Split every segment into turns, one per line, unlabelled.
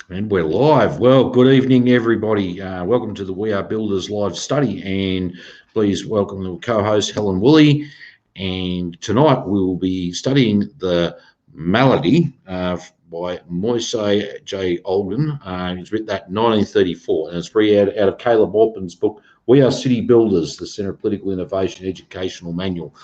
And we're live. Well, good evening, everybody. Welcome to the We Are Builders live study. And please welcome the co-host, Helen Woolley. And tonight we will be studying the Malady by Mossaiye J. Olgin. He's written that in 1934, and it's free out of Caleb Maupin's book, We Are City Builders, the Centre of Political Innovation Educational Manual.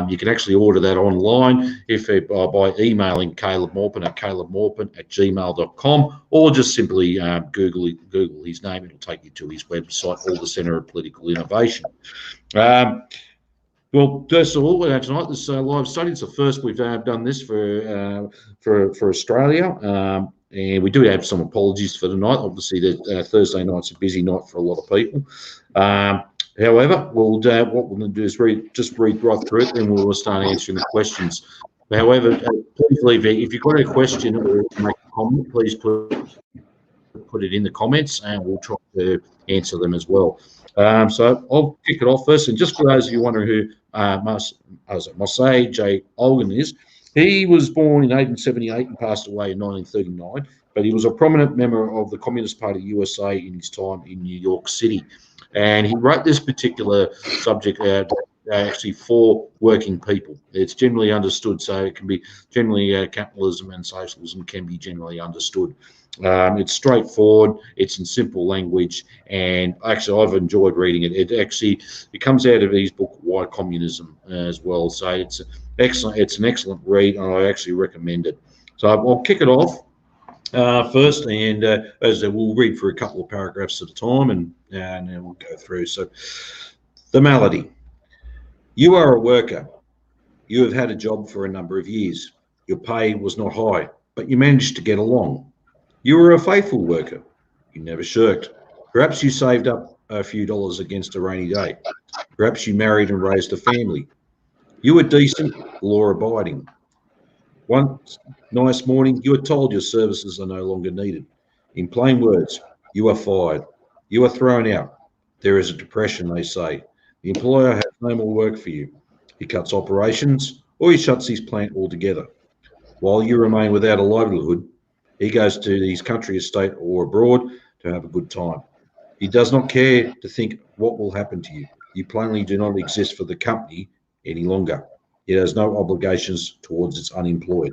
You can actually order that online by emailing Caleb Maupin at calebmaupin@gmail.com, or just simply Google his name. It'll take you to his website, or the Centre of Political Innovation. Well, first of all, tonight this live study. It's the first we've done this for Australia, and we do have some apologies for tonight. Obviously, Thursday night's a busy night for a lot of people. However, what we're going to do is read right through it, and we'll start answering the questions. However, please leave if you've got a question or make a comment, please put it in the comments, and we'll try to answer them as well. So I'll kick it off first, and just for those of you wondering who Mossaiye J. Olgin is, he was born in 1878 and passed away in 1939, but he was a prominent member of the Communist Party USA in his time in New York City. And he wrote this particular subject actually for working people. It's generally understood, so it can be generally capitalism and socialism can be generally understood. It's straightforward, it's in simple language, and actually I've enjoyed reading it. It comes out of his book Why Communism as well, so it's an excellent read, and I actually recommend it. So I'll kick it off first, and as I said, we'll read for a couple of paragraphs at a time, and then we'll go through. So, the Malady. You are a worker. You have had a job for a number of years. Your pay was not high, but you managed to get along. You were a faithful worker. You never shirked. Perhaps you saved up a few dollars against a rainy day. Perhaps you married and raised a family. You were decent, law-abiding. One nice morning, you are told your services are no longer needed. In plain words, you are fired. You are thrown out. There is a depression, they say. The employer has no more work for you. He cuts operations, or he shuts his plant altogether. While you remain without a livelihood, he goes to his country estate or abroad to have a good time. He does not care to think what will happen to you. You plainly do not exist for the company any longer. It has no obligations towards its unemployed.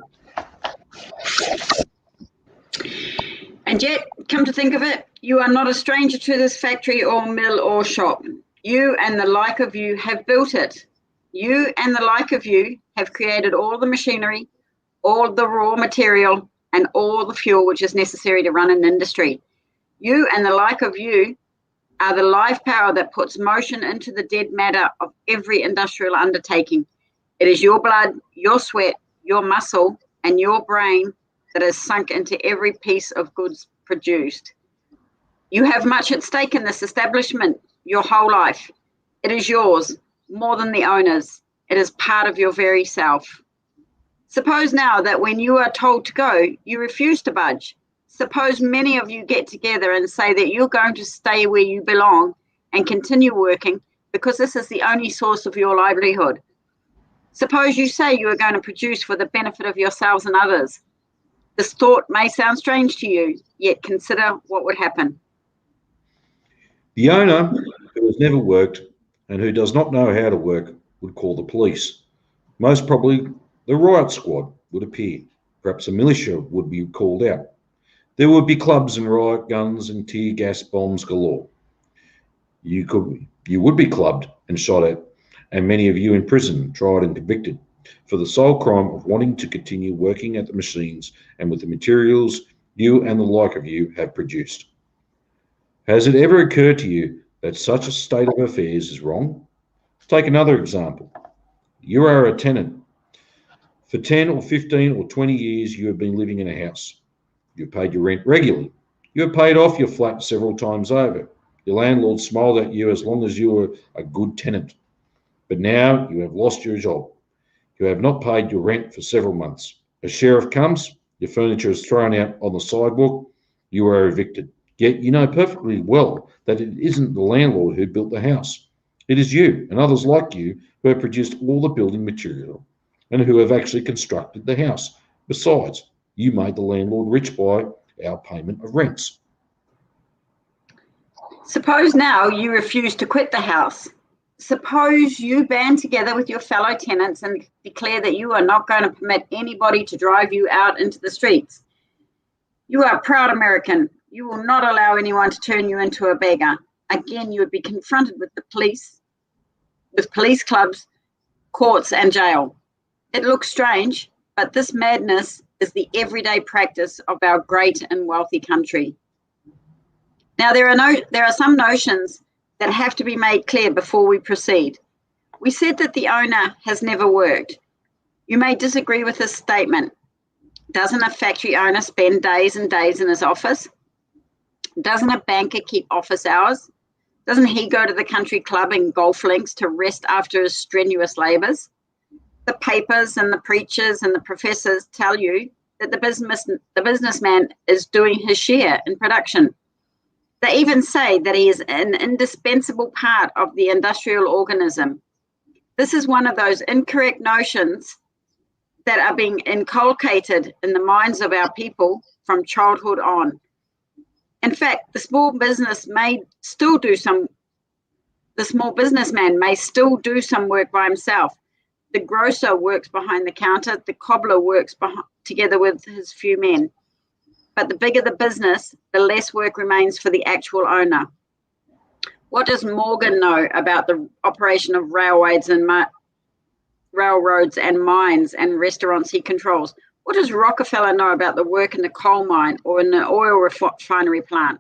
And yet, come to think of it, you are not a stranger to this factory or mill or shop. You and the like of you have built it. You and the like of you have created all the machinery, all the raw material, and all the fuel which is necessary to run an industry. You and the like of you are the live power that puts motion into the dead matter of every industrial undertaking. It is your blood, your sweat, your muscle, and your brain that is sunk into every piece of goods produced. You have much at stake in this establishment, your whole life. It is yours, more than the owner's. It is part of your very self. Suppose now that when you are told to go, you refuse to budge. Suppose many of you get together and say that you're going to stay where you belong and continue working because this is the only source of your livelihood. Suppose you say you are going to produce for the benefit of yourselves and others. This thought may sound strange to you, yet consider what would happen.
The owner, who has never worked and who does not know how to work, would call the police. Most probably, the riot squad would appear. Perhaps a militia would be called out. There would be clubs and riot guns and tear gas bombs galore. You would be clubbed and shot at, and many of you in prison, tried and convicted, for the sole crime of wanting to continue working at the machines and with the materials you and the like of you have produced. Has it ever occurred to you that such a state of affairs is wrong? Take another example. You are a tenant. For 10 or 15 or 20 years, you have been living in a house. You have paid your rent regularly. You have paid off your flat several times over. Your landlord smiled at you as long as you were a good tenant. But now you have lost your job. You have not paid your rent for several months. A sheriff comes, your furniture is thrown out on the sidewalk, you are evicted. Yet you know perfectly well that it isn't the landlord who built the house. It is you and others like you who have produced all the building material and who have actually constructed the house. Besides, you made the landlord rich by our payment of rents.
Suppose now you refuse to quit the house. Suppose you band together with your fellow tenants and declare that you are not going to permit anybody to drive you out into the streets. You are a proud American. You will not allow anyone to turn you into a beggar. Again, you would be confronted with the police, with police clubs, courts, and jail. It looks strange, but this madness is the everyday practice of our great and wealthy country. Now, there are some notions that have to be made clear before we proceed. We said that the owner has never worked. You may disagree with this statement. Doesn't a factory owner spend days and days in his office? Doesn't a banker keep office hours? Doesn't he go to the country club and golf links to rest after his strenuous labours? The papers and the preachers and the professors tell you that the businessman is doing his share in production. They even say that he is an indispensable part of the industrial organism. This is one of those incorrect notions that are being inculcated in the minds of our people from childhood on. In fact, the small businessman may still do some work by himself. The grocer works behind the counter. The cobbler works together with his few men. But the bigger the business, the less work remains for the actual owner. What does Morgan know about the operation of railroads and mines and restaurants he controls? What does Rockefeller know about the work in the coal mine or in the oil refinery plant?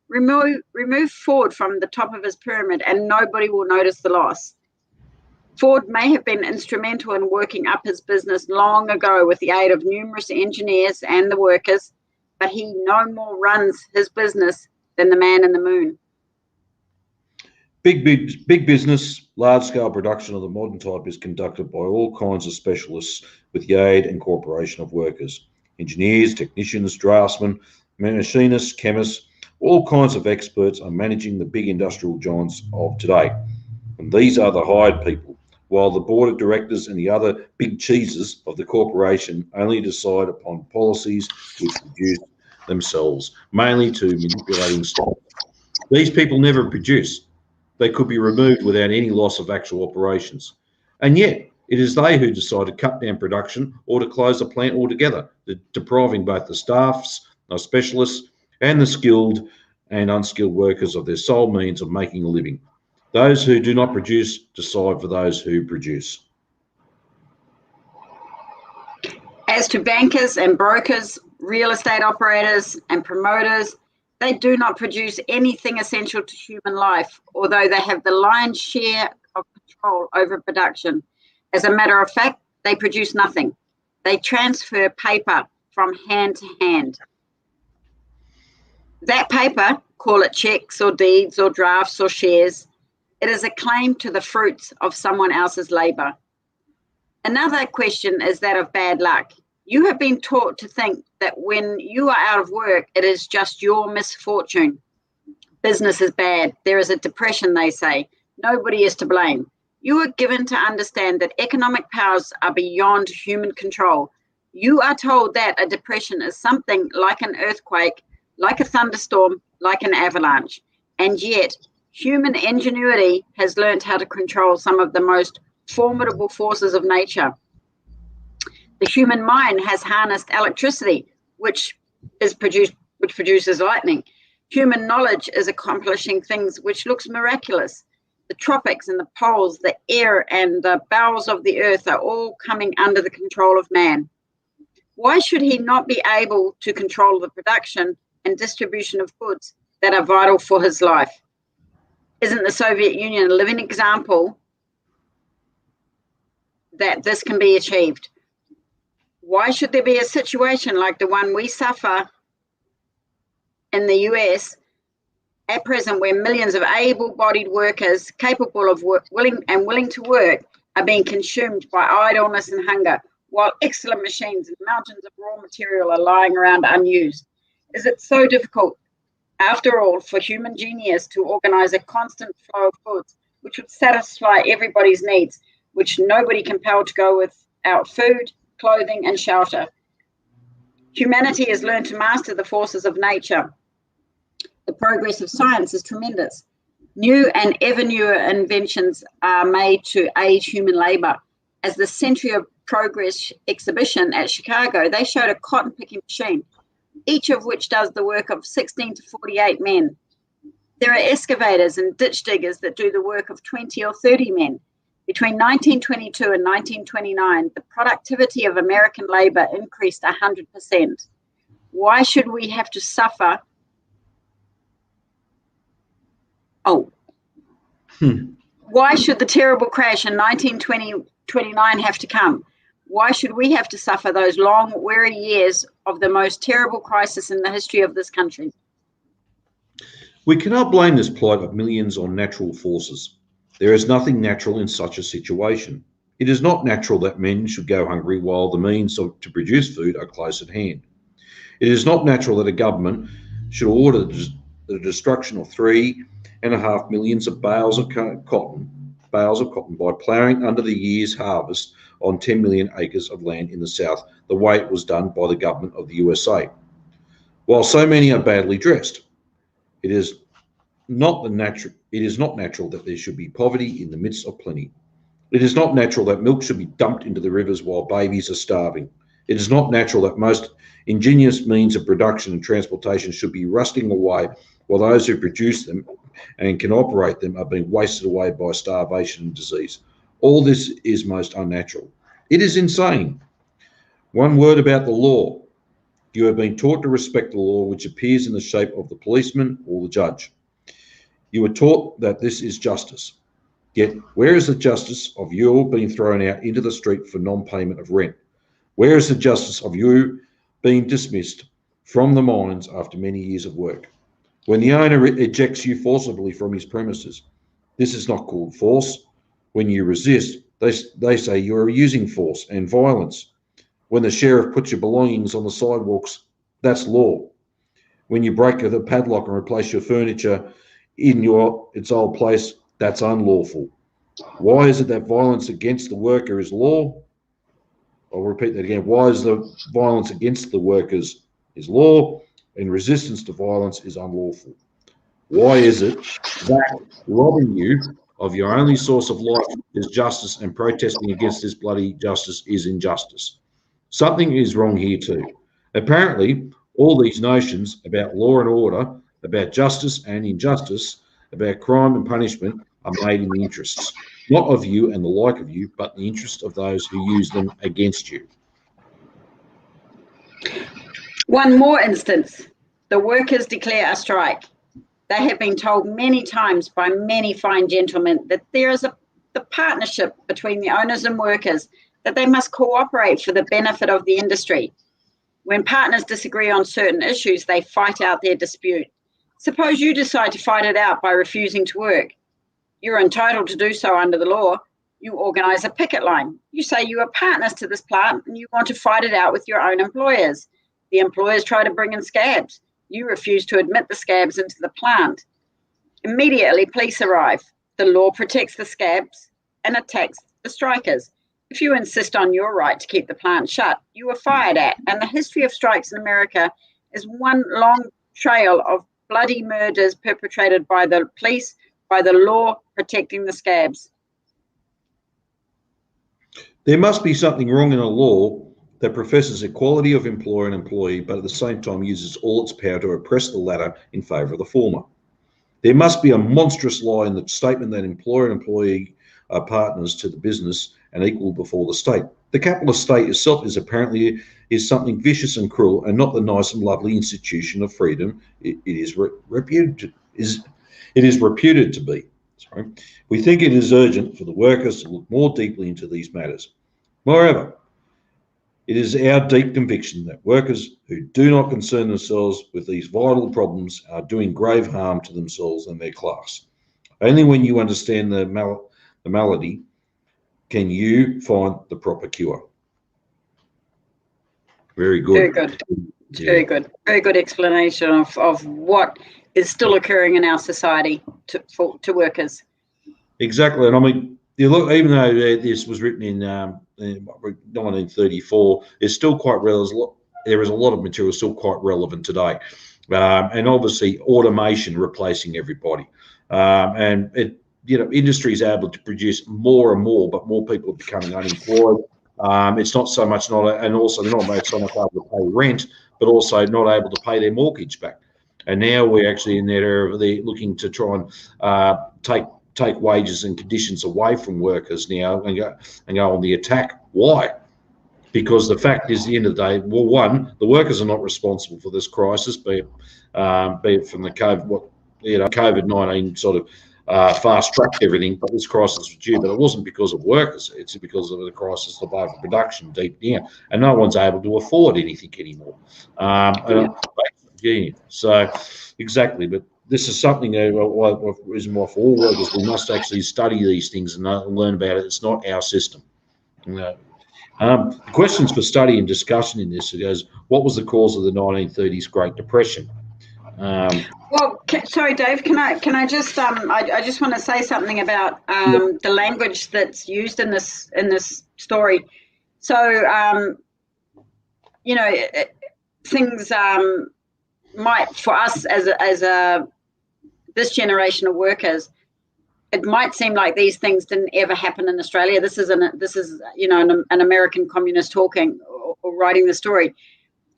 Remove Ford from the top of his pyramid and nobody will notice the loss. Ford may have been instrumental in working up his business long ago with the aid of numerous engineers and the workers, but he no more runs his business than the man in the moon.
Big business, large-scale production of the modern type is conducted by all kinds of specialists with the aid and cooperation of workers, engineers, technicians, draftsmen, machinists, chemists. All kinds of experts are managing the big industrial giants of today. And these are the hired people, while the board of directors and the other big cheeses of the corporation only decide upon policies which produce themselves, mainly to manipulating stock. These people never produce. They could be removed without any loss of actual operations. And yet, it is they who decide to cut down production or to close the plant altogether, depriving both the staffs, the specialists, and the skilled and unskilled workers of their sole means of making a living. Those who do not produce decide for those who produce.
As to bankers and brokers, real estate operators and promoters, they do not produce anything essential to human life, although they have the lion's share of control over production. As a matter of fact, they produce nothing. They transfer paper from hand to hand. That paper, call it checks or deeds or drafts or shares, it is a claim to the fruits of someone else's labor. Another question is that of bad luck. You have been taught to think that when you are out of work, it is just your misfortune. Business is bad. There is a depression, they say. Nobody is to blame. You are given to understand that economic powers are beyond human control. You are told that a depression is something like an earthquake, like a thunderstorm, like an avalanche. And yet, human ingenuity has learned how to control some of the most formidable forces of nature. The human mind has harnessed electricity, which produces lightning. Human knowledge is accomplishing things which looks miraculous. The tropics and the poles, the air and the bowels of the earth are all coming under the control of man. Why should he not be able to control the production and distribution of goods that are vital for his life? Isn't the Soviet Union a living example that this can be achieved? Why should there be a situation like the one we suffer in the US at present, where millions of able-bodied workers capable of willing to work are being consumed by idleness and hunger, while excellent machines and mountains of raw material are lying around unused? Is it so difficult, after all, for human genius to organize a constant flow of goods which would satisfy everybody's needs, which nobody compelled to go without food, clothing, and shelter? Humanity has learned to master the forces of nature. The progress of science is tremendous. New and ever newer inventions are made to aid human labor. As the Century of Progress exhibition at Chicago, they showed a cotton picking machine, each of which does the work of 16 to 48 men. There are excavators and ditch diggers that do the work of 20 or 30 men. Between 1922 and 1929, the productivity of American labor increased 100%. Why should we have to suffer? Why should the terrible crash in 1929 have to come? Why should we have to suffer those long, weary years of the most terrible crisis in the history of this country?
We cannot blame this plight of millions on natural forces. There is nothing natural in such a situation. It is not natural that men should go hungry while the means to produce food are close at hand. It is not natural that a government should order the destruction of 3.5 million bales of cotton by ploughing under the year's harvest on 10 million acres of land in the South, the way it was done by the government of the USA. While so many are badly dressed, it is not natural that there should be poverty in the midst of plenty. It is not natural that milk should be dumped into the rivers while babies are starving. It is not natural that most ingenious means of production and transportation should be rusting away while those who produce them and can operate them are being wasted away by starvation and disease. All this is most unnatural. It is insane. One word about the law. You have been taught to respect the law, which appears in the shape of the policeman or the judge. You were taught that this is justice. Yet, where is the justice of you being thrown out into the street for non-payment of rent? Where is the justice of you being dismissed from the mines after many years of work? When the owner ejects you forcibly from his premises, this is not called force. When you resist, they say you are using force and violence. When the sheriff puts your belongings on the sidewalks, that's law. When you break the padlock and replace your furniture in its old place, that's unlawful. Why is it that violence against the worker is law? I'll repeat that again. Why is the violence against the workers is law and resistance to violence is unlawful? Why is it that robbing you of your only source of life is justice and protesting against this bloody justice is injustice? Something is wrong here too. Apparently, all these notions about law and order, about justice and injustice, about crime and punishment are made in the interests, not of you and the like of you, but the interest of those who use them against you.
One more instance. The workers declare a strike. They have been told many times by many fine gentlemen that there is the partnership between the owners and workers, that they must cooperate for the benefit of the industry. When partners disagree on certain issues, they fight out their dispute. Suppose you decide to fight it out by refusing to work. You're entitled to do so under the law. You organize a picket line. You say you are partners to this plant and you want to fight it out with your own employers. The employers try to bring in scabs. You refuse to admit the scabs into the plant. Immediately, police arrive. The law protects the scabs and attacks the strikers. If you insist on your right to keep the plant shut, you are fired at. And the history of strikes in America is one long trail of bloody murders perpetrated by the police, by the law protecting the scabs.
There must be something wrong in a law that professes equality of employer and employee, but at the same time uses all its power to oppress the latter in favour of the former. There must be a monstrous lie in the statement that employer and employee are partners to the business and equal before the state. The capitalist state itself is apparently something vicious and cruel, and not the nice and lovely institution of freedom it is reputed to be. We think it is urgent for the workers to look more deeply into these matters. Moreover, it is our deep conviction that workers who do not concern themselves with these vital problems are doing grave harm to themselves and their class. Only when you understand the malady can you find the proper cure. Very good.
Very good. Yeah. Very good. Very good explanation of what is still occurring in our society to workers.
Exactly. And I mean, you look, even though this was written in 1934, it's still quite relevant. there is a lot of material still quite relevant today. And obviously automation replacing everybody. And it, industry is able to produce more and more, but more people are becoming unemployed. It's not so much and also they're not so much able to pay rent, but also not able to pay their mortgage back. And now we're actually in that area of looking to try and take wages and conditions away from workers now and go on the attack. Why? Because the fact is, at the end of the day, well, one, the workers are not responsible for this crisis, be it from the COVID-19 sort of fast-tracked everything, but this crisis was due. But it wasn't because of workers; it's because of the crisis of overproduction deep down, and no one's able to afford anything anymore. So exactly, but this is something reason why for all workers we must actually study these things and learn about it. It's not our system. Questions for study and discussion in this. It goes, what was the cause of the 1930s Great Depression?
Well, sorry, Dave. Can I just I just want to say something about the language that's used in this story. So things might, for us as this generation of workers, it might seem like these things didn't ever happen in Australia. This is an American communist talking or writing the story.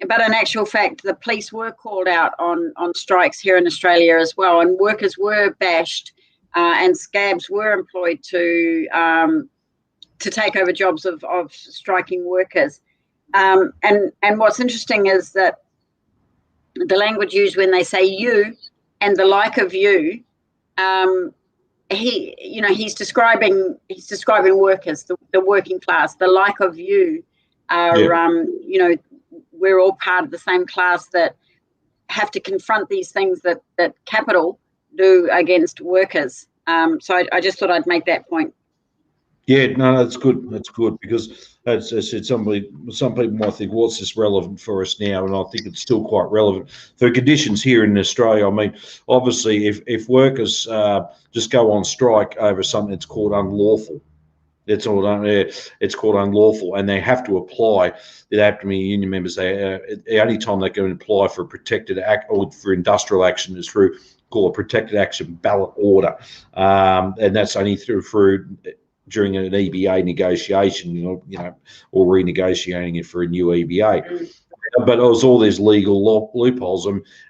But in actual fact, the police were called out on strikes here in Australia as well, and workers were bashed, and scabs were employed to take over jobs of striking workers. And what's interesting is that the language used when they say "you" and "the like of you," he's describing workers, the working class. The like of you are we're all part of the same class that have to confront these things that capital do against workers. So I just thought I'd make that point.
Yeah, no, that's good. That's good because, as I said, some people might think, what's this relevant for us now? And I think it's still quite relevant for conditions here in Australia. I mean, obviously, if workers just go on strike over something that's called unlawful, it's called unlawful, and they have to apply. They have to be union members. The only time they can apply for a protected act or for industrial action is through a protected action ballot order, and that's only through during an EBA negotiation, or renegotiating it for a new EBA. But it was all these legal loopholes,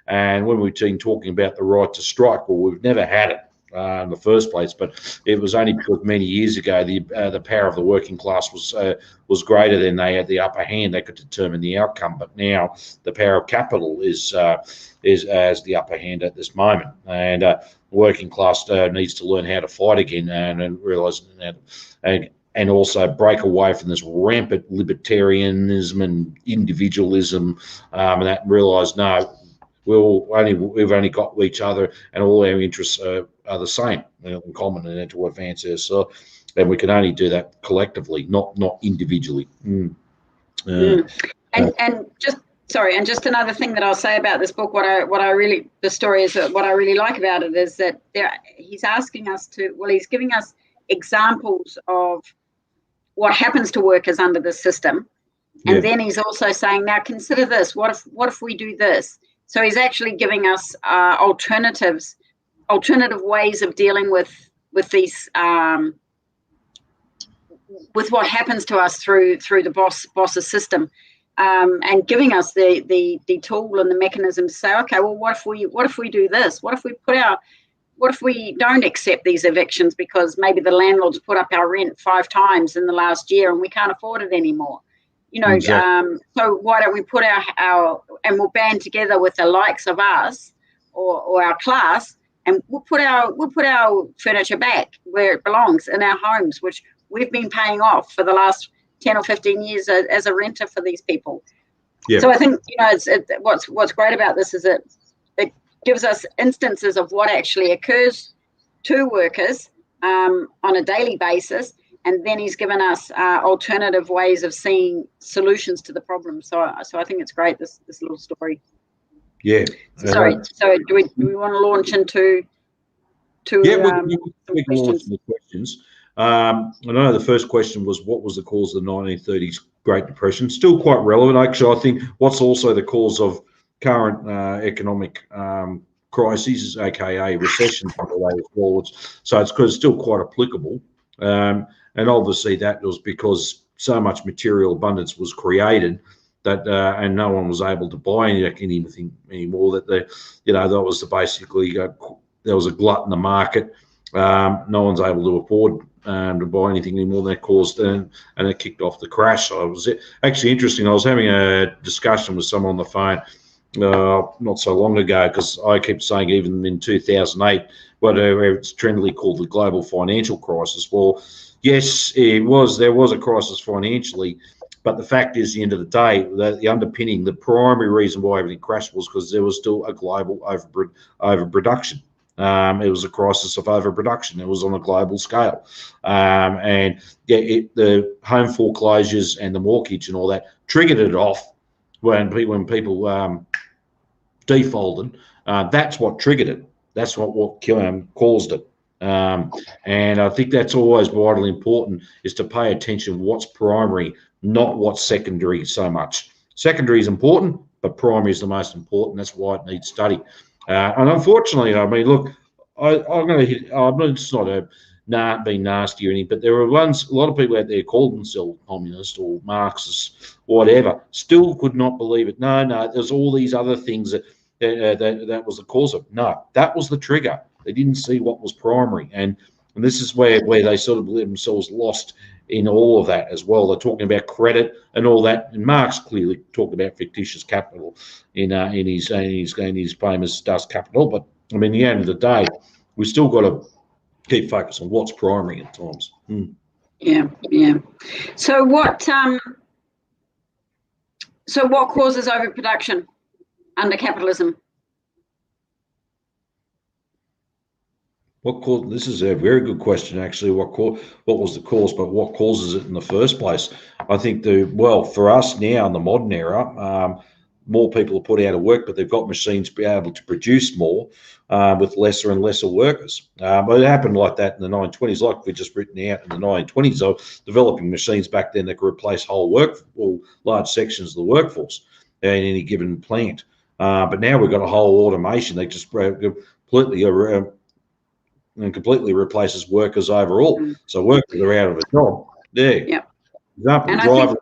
and when we've been talking about the right to strike, well, we've never had it in the first place. But it was only because many years ago the power of the working class was greater than they had the upper hand. They could determine the outcome. But now the power of capital is as the upper hand at this moment, and the working class needs to learn how to fight again and realise that. And also break away from this rampant libertarianism and individualism, and that realise, no, we've only got each other, and all our interests are the same in common, and to advance ourselves. And we can only do that collectively, not individually.
And just another thing that I'll say about this book, the story is what I really like about it is that he's asking us he's giving us examples of what happens to workers under this system, and then he's also saying, now consider this. What if we do this? So he's actually giving us alternative ways of dealing with these with what happens to us through the boss's system, and giving us the tool and the mechanism to say, okay, well, what if we do this? What if we don't accept these evictions because maybe the landlord's put up our rent 5 times in the last year and we can't afford it anymore? Exactly. So why don't we put our and we'll band together with the likes of us or our class, and we'll put our furniture back where it belongs, in our homes, which we've been paying off for the last 10 or 15 years as a renter for these people. Yeah. So I think what's great about this is it gives us instances of what actually occurs to workers on a daily basis, and then he's given us alternative ways of seeing solutions to the problem. So I think it's great, this little story.
Yeah.
Sorry. So do we want to launch into
we can launch into questions. I know the first question was, what was the cause of the 1930s Great Depression? Still quite relevant, actually. I think what's also the cause of current economic crises, aka recession, so it's because it's still quite applicable. And obviously that was because so much material abundance was created that and no one was able to buy anything anymore. That that was basically there was a glut in the market. No one's able to afford to buy anything anymore. That caused and it kicked off the crash. So it was actually interesting. I was having a discussion with someone on the phone not so long ago, because I kept saying even in 2008, whatever it's trendily called the global financial crisis. Well, yes, there was a crisis financially, but the fact is, at the end of the day, the underpinning, the primary reason why everything crashed was because there was still a global overproduction. It was a crisis of overproduction. It was on a global scale, and the home foreclosures and the mortgage and all that triggered it off when people defaulted. That's what triggered it. That's what caused it. And I think that's always vitally important, is to pay attention what's primary, not what's secondary so much. Secondary is important, but primary is the most important. That's why it needs study. And unfortunately, I mean, look, I'm going to hit. It's not being nasty or anything, but there are a lot of people out there called themselves communist or Marxist, whatever, still could not believe it. No, there's all these other things that was the cause of it. No, that was the trigger. They didn't see what was primary, and this is where they sort of let themselves lost in all of that as well. They're talking about credit and all that, and Marx clearly talked about fictitious capital in his famous Das Kapital. But I mean, at the end of the day, we still got to keep focused on what's primary at times.
Yeah. So what causes overproduction under capitalism?
This is a very good question, actually. What was the cause, but what causes it in the first place? I think for us now in the modern era, more people are put out of work, but they've got machines to be able to produce more with lesser and lesser workers. But it happened like that in the 1920s, like we just written out in the 1920s, of developing machines back then that could replace large sections of the workforce in any given plant. But now we've got a whole automation. They just completely replaces workers overall. So workers are out of a job. There.
Yeah.
Example,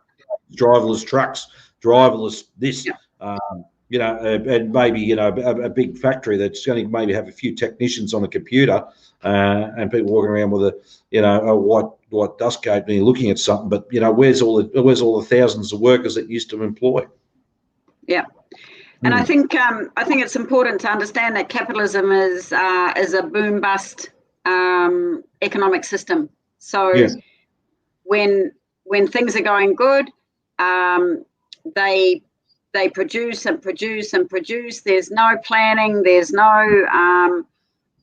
driverless trucks, driverless this. Yeah. And maybe a big factory that's going to maybe have a few technicians on a computer, and people walking around with a white dust coat and looking at something. But where's all the thousands of workers that used to employ?
Yeah. And I think it's important to understand that capitalism is a boom bust economic system. So when things are going good, they produce and produce and produce. There's no planning. There's no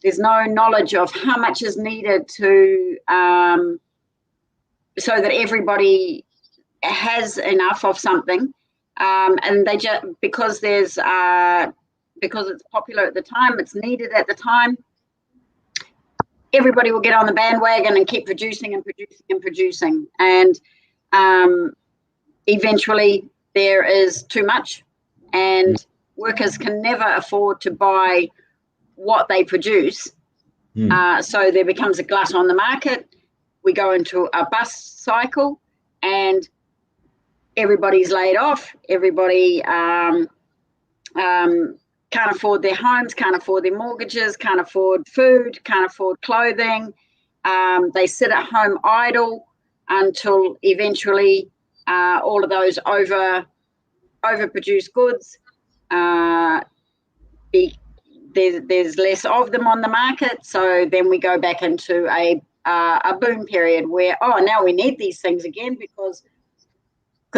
knowledge of how much is needed to so that everybody has enough of something. And they just because it's popular at the time, it's needed at the time, everybody will get on the bandwagon and keep producing and producing and producing, and eventually there is too much, and workers can never afford to buy what they produce. So there becomes a glut on the market. We go into a bust cycle, and everybody's laid off. Everybody can't afford their homes, can't afford their mortgages, can't afford food, can't afford clothing. They sit at home idle until eventually all of those overproduced goods, there's less of them on the market. So then we go back into a boom period where, now we need these things again because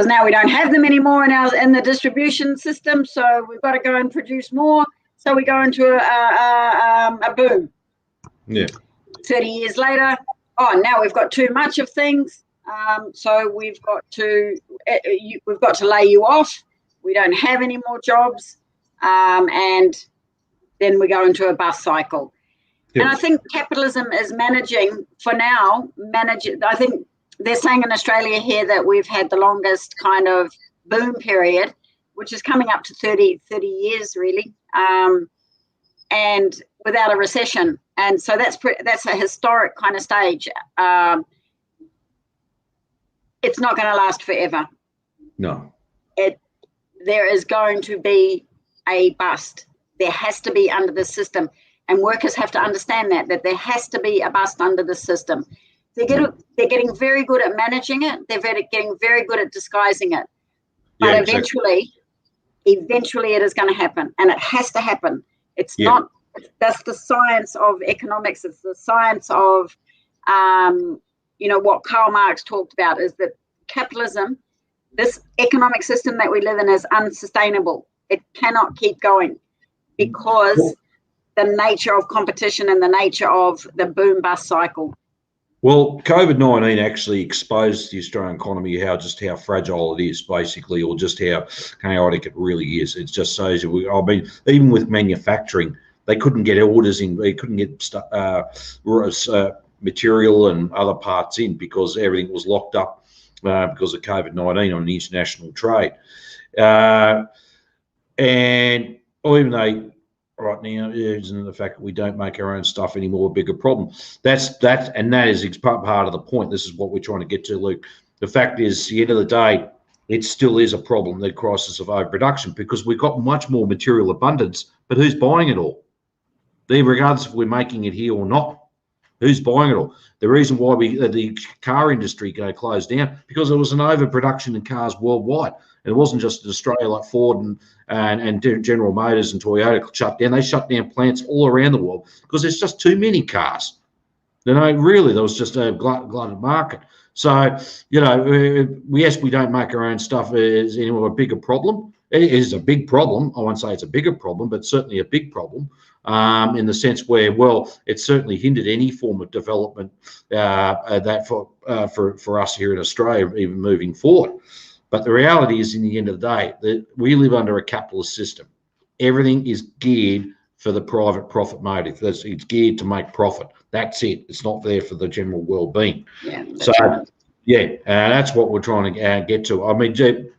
now we don't have them anymore in the distribution system, so we've got to go and produce more. So we go into a boom.
Yeah.
30 years later, now we've got too much of things, so we've got to lay you off. We don't have any more jobs, and then we go into a bust cycle. And I think capitalism is managing, for now, I think they're saying in Australia here that we've had the longest kind of boom period, which is coming up to 30 years, really, and without a recession. And so that's a historic kind of stage. It's not going to last forever.
No.
There is going to be a bust. There has to be under the system. And workers have to understand that there has to be a bust under the system. They're getting very good at managing it. They're getting very good at disguising it. But eventually it is going to happen. And it has to happen. It's not, that's the science of economics. It's the science of, what Karl Marx talked about is that capitalism, this economic system that we live in, is unsustainable. It cannot keep going because the nature of competition and the nature of the boom-bust cycle.
Well, COVID-19 actually exposed the Australian economy how fragile it is, basically, or just how chaotic it really is. It just shows you. I mean, even with manufacturing, they couldn't get orders in. They couldn't get material and other parts in because everything was locked up because of COVID-19 on the international trade. And even though right now isn't the fact that we don't make our own stuff anymore a bigger problem. That is part of the point. This is what we're trying to get to, Luke. The fact is, at the end of the day, it still is a problem, the crisis of overproduction, because we've got much more material abundance, but who's buying it all? Regardless if we're making it here or not, who's buying it all? The reason why the car industry closed down, because there was an overproduction in cars worldwide. And it wasn't just in Australia, like Ford and General Motors and Toyota shut down. They shut down plants all around the world because there's just too many cars. Really, there was just a glutted market. So, yes, we don't make our own stuff. Is anymore a bigger problem? It is a big problem. I won't say it's a bigger problem, but certainly a big problem in the sense where, it certainly hindered any form of development for us here in Australia, even moving forward. But the reality is, in the end of the day, that we live under a capitalist system. Everything is geared for the private profit motive. It's geared to make profit. That's it. It's not there for the general well-being. That's what we're trying to get to. I mean,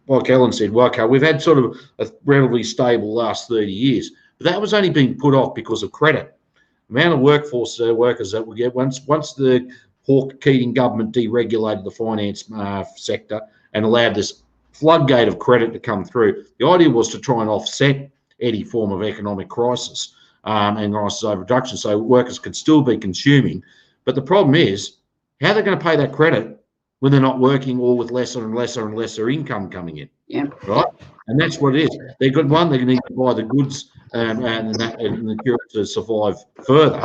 like Ellen said, we've had sort of a relatively stable last 30 years, but that was only being put off because of credit. The amount of workers that we get once the Hawke Keating government deregulated the finance sector and allowed this floodgate of credit to come through. The idea was to try and offset any form of economic crisis and crisis overproduction, so workers could still be consuming. But the problem is, how are they going to pay that credit when they're not working or with lesser and lesser and lesser income coming in?
Yeah.
Right? And that's what it is. They need to buy the goods and the cure to survive further.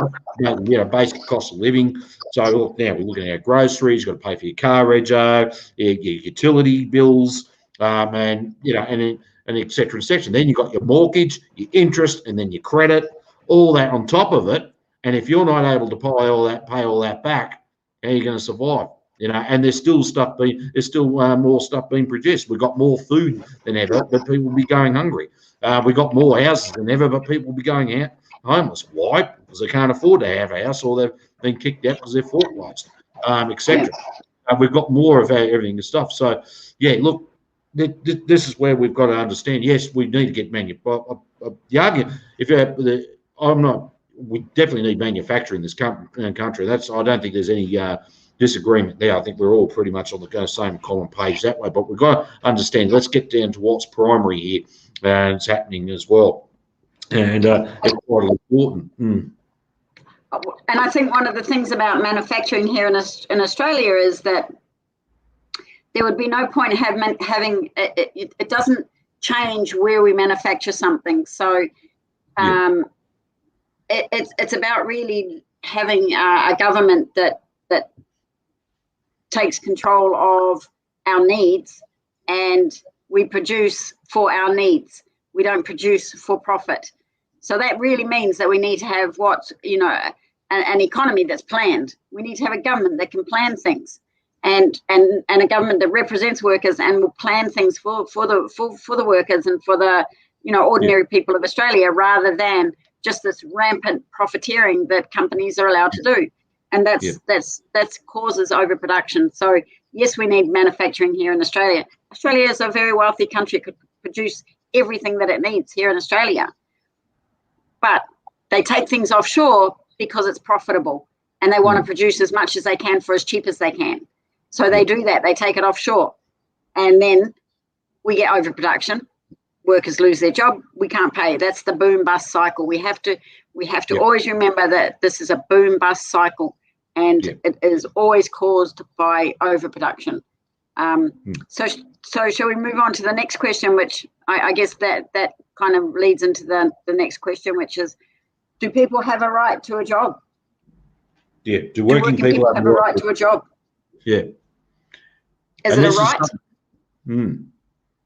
Basic cost of living. So look, now we're looking at groceries. You've got to pay for your car rego, your utility bills, and et cetera, et cetera. Then you've got your mortgage, your interest, and then your credit, all that on top of it. And if you're not able to pay all that back, how are you going to survive? And there's still more stuff being produced. We've got more food than ever, but people will be going hungry. We've got more houses than ever, but people will be going out homeless. Why? Because they can't afford to have a house, or they've been kicked out because they're foreclosed, etc. We've got more of everything and stuff. So, look, this is where we've got to understand. Yes, we need to get the argument. We definitely need manufacturing in this country. I don't think there's any disagreement there. I think we're all pretty much on the same common page that way. But we've got to understand. Let's get down to what's primary here, and it's happening as well, and it's quite important.
And I think one of the things about manufacturing here in Australia is that there would be no point having it doesn't change where we manufacture something. So it's about really having a government that takes control of our needs, and we produce for our needs. We don't produce for profit. So that really means that we need to have an economy that's planned. We need to have a government that can plan things, and a government that represents workers and will plan things for the workers and for the ordinary people of Australia, rather than just this rampant profiteering that companies are allowed to do. And that's causes overproduction. So yes, we need manufacturing here in Australia. Australia is a very wealthy country, could produce everything that it needs here in Australia. But they take things offshore because it's profitable, and they want to produce as much as they can for as cheap as they can. So they do that. They take it offshore, and then we get overproduction. Workers lose their job. We can't pay. That's the boom bust cycle. We have to always remember that this is a boom bust cycle, and it is always caused by overproduction. So shall we move on to the next question, which I guess that kind of leads into the next question, which is, do people have a right to a job?
Yeah. Do working people
have a right to a job?
Yeah.
Is it a right?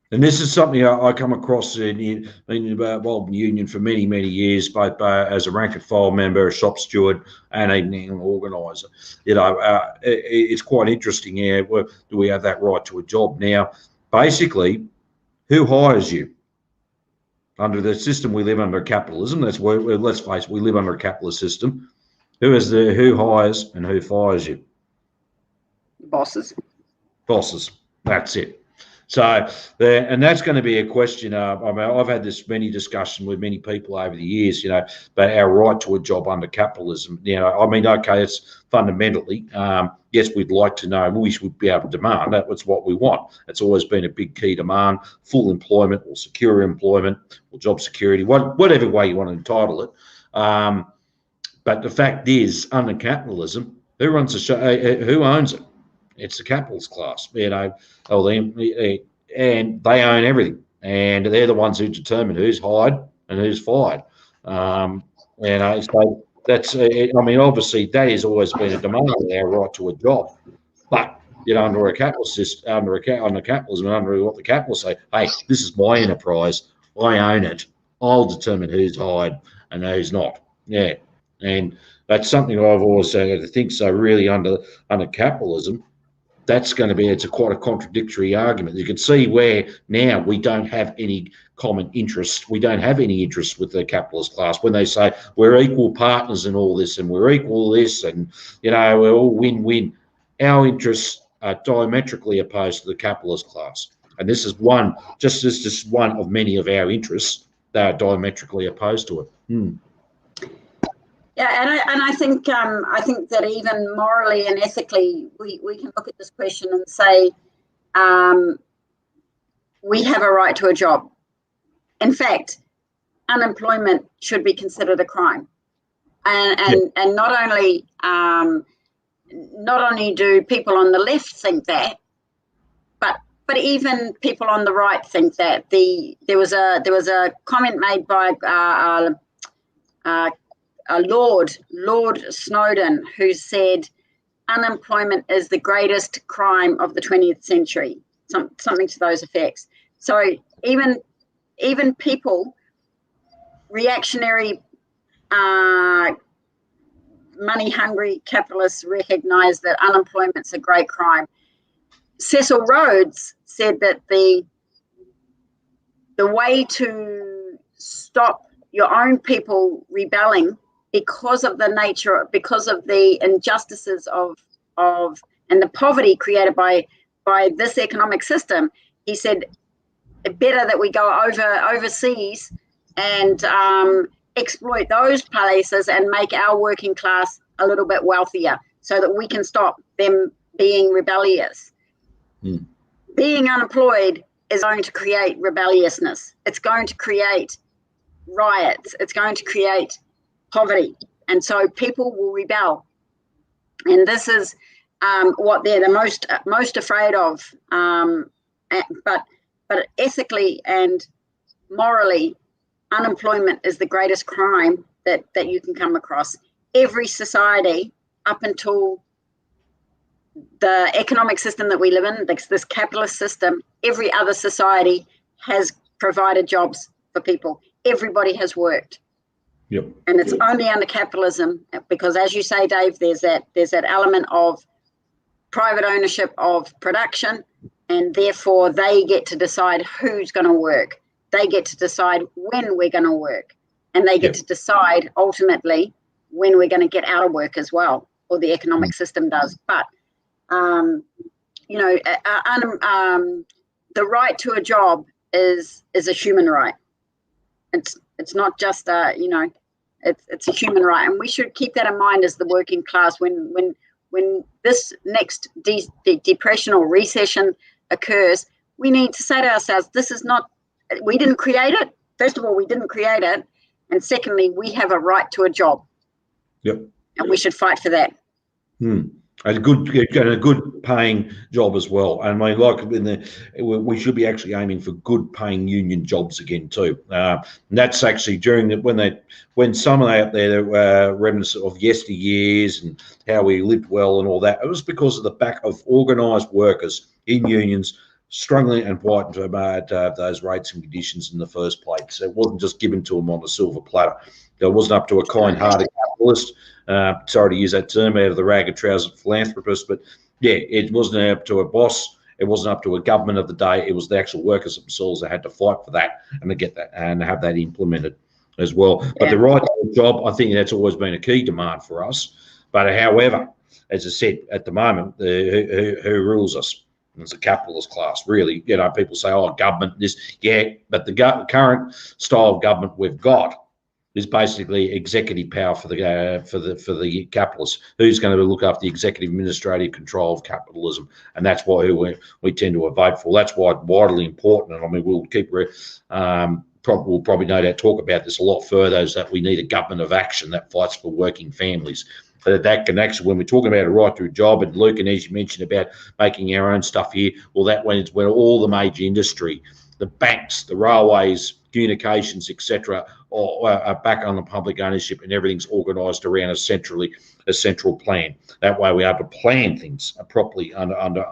And this is something I come across in Olgin Union for many, many years, both as a rank and file member, a shop steward, and an organiser. It's quite interesting. Yeah, do we have that right to a job? Now, basically, who hires you? Under the system we live under, capitalism. That's where, let's face it, we live under a capitalist system. Who hires and who fires you?
Bosses.
Bosses. That's it. So, and that's going to be a question. I've had this many discussions with many people over the years, about our right to a job under capitalism. Okay, it's fundamentally, yes, we'd like to know, we should be able to demand. That's what we want. It's always been a big key demand: full employment or secure employment or job security, whatever way you want to entitle it. But the fact is, under capitalism, who runs the show? Who owns it? It's the capitalist class, and they own everything, and they're the ones who determine who's hired and who's fired. So that's, obviously that has always been a demand of our right to a job, but under a capitalist system, under capitalism, under what the capitalists say, hey, this is my enterprise, I own it, I'll determine who's hired and who's not. Yeah, and that's something I've always had to think. So really, under capitalism, that's going to be, it's quite a contradictory argument. You can see where now we don't have any common interests. We don't have any interests with the capitalist class when they say we're equal partners in all this and we're equal this and, we're all win-win. Our interests are diametrically opposed to the capitalist class. And this is just one of many of our interests that are diametrically opposed to it.
Yeah, and I think that even morally and ethically, we can look at this question and say, we have a right to a job. In fact, unemployment should be considered a crime, and not only do people on the left think that, but even people on the right think that. There was a comment made by Lord Snowden, who said unemployment is the greatest crime of the 20th century, something to those effects. So even people, reactionary, money-hungry capitalists recognise that unemployment's a great crime. Cecil Rhodes said that the way to stop your own people rebelling because of the injustices of and the poverty created by this economic system, he said, better that we go overseas and exploit those places and make our working class a little bit wealthier so that we can stop them being rebellious. Being unemployed is going to create rebelliousness. It's going to create riots. It's going to create poverty. And so people will rebel. And this is what they're the most afraid of. But ethically and morally, unemployment is the greatest crime that you can come across. Every society, up until the economic system that we live in, this capitalist system, every other society has provided jobs for people. Everybody has worked.
Yep.
And it's only under capitalism, because as you say, Dave, there's that element of private ownership of production, and therefore they get to decide who's going to work. They get to decide when we're going to work. and they get to decide ultimately when we're going to get out of work as well, or the economic system does. But you know, the right to a job is a human right. It's not just you know, it's a human right, and we should keep that in mind as the working class when this next depression or recession occurs. We need to say to ourselves, this is not, we didn't create it. First of all, we didn't create it, and secondly, we have a right to a job.
Yep.
And we should fight for that.
A good paying job as well. And I mean, like we should be actually aiming for good paying union jobs again too. And that's actually during when some out there were remnants of yesteryears and how we lived well and all that. It was because of the back of organised workers in unions struggling and fighting to have those rates and conditions in the first place. It wasn't just given to them on a silver platter. It wasn't up to a kind-hearted capitalist. Sorry to use that term, out of the ragged trousers philanthropist, but yeah, it wasn't up to a boss. It wasn't up to a government of the day. It was the actual workers themselves that had to fight for that and to get that and have that implemented as well. But the right to a job, I think that's always been a key demand for us. But however, as I said, at the moment, who rules us? It's a capitalist class, really. You know, people say, "Oh, government, this." Yeah, but the current style of government we've got is basically executive power for the capitalists. Who's going to look after the executive administrative control of capitalism? And that's why we tend to vote for. That's why it's vitally important. And I mean, we'll keep we'll probably no doubt talk about this a lot further. Is that we need a government of action that fights for working families. That can actually, when we're talking about a right to a job, and Luke, and as you mentioned about making our own stuff here, well, that when it's where all the major industry, the banks, the railways, communications, etc., are back on the public ownership, and everything's organised around a central plan. That way, we are able to plan things properly under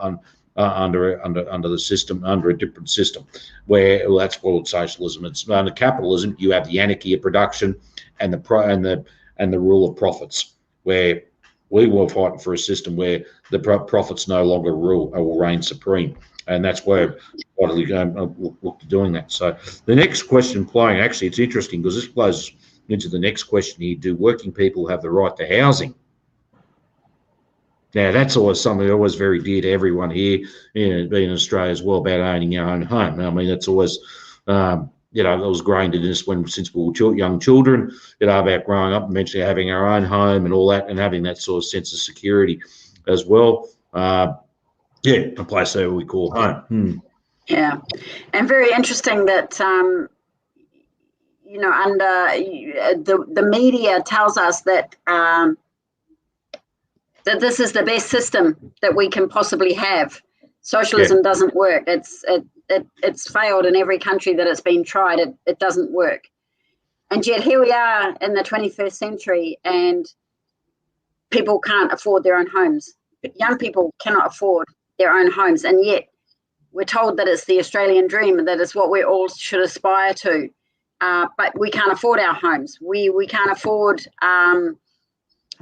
the system, under a different system. Where that's called socialism. It's under capitalism. You have the anarchy of production and the rule of profits. Where we were fighting for a system where the profits no longer rule or will reign supreme. And that's where we'll look to doing that. So the next question playing, actually, it's interesting because this flows into the next question here. Do working people have the right to housing? Now, that's always something always very dear to everyone here, being in Australia as well, about owning our own home. I mean, it's always, you know, it was ingrained in us since we were young children, you know, about growing up and eventually having our own home and all that, and having that sort of sense of security as well. Yeah, a place that we call home.
Yeah, and very interesting that you know, under the media tells us that that this is the best system that we can possibly have. Socialism doesn't work. It's failed in every country that it's been tried. It doesn't work. And yet here we are in the 21st century, and people can't afford their own homes. Young people cannot afford their own homes, and yet we're told that it's the Australian dream and that it's what we all should aspire to. But we can't afford our homes. We can't afford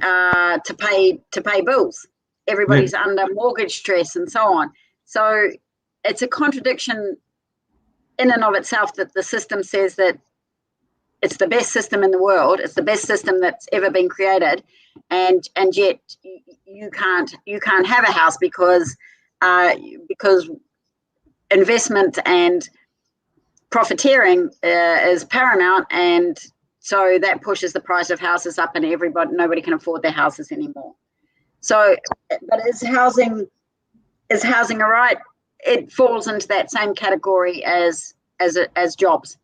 to pay bills. Everybody's under mortgage stress and so on. So it's a contradiction in and of itself that the system says that it's the best system in the world. It's the best system that's ever been created, and yet you can't have a house because investment and profiteering is paramount, and so that pushes the price of houses up, and nobody can afford their houses anymore. So, but is housing a right? It falls into that same category as jobs.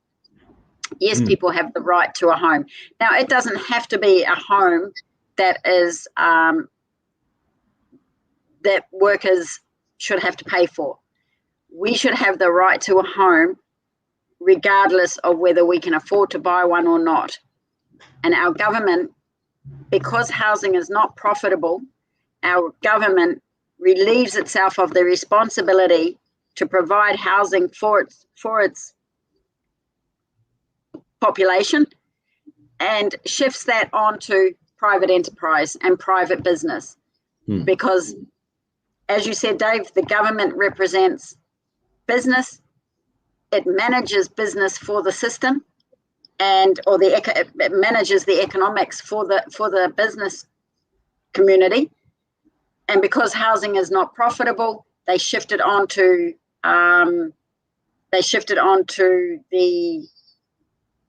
Yes, people have the right to a home. Now, it doesn't have to be a home that is that workers should have to pay for. We should have the right to a home regardless of whether we can afford to buy one or not. And our government, because housing is not profitable, our government relieves itself of the responsibility to provide housing for its population, and shifts that onto private enterprise and private business. Because, as you said, Dave, the government represents business. It manages business for the system, or it manages the economics for the business community. And because housing is not profitable, they shift it onto the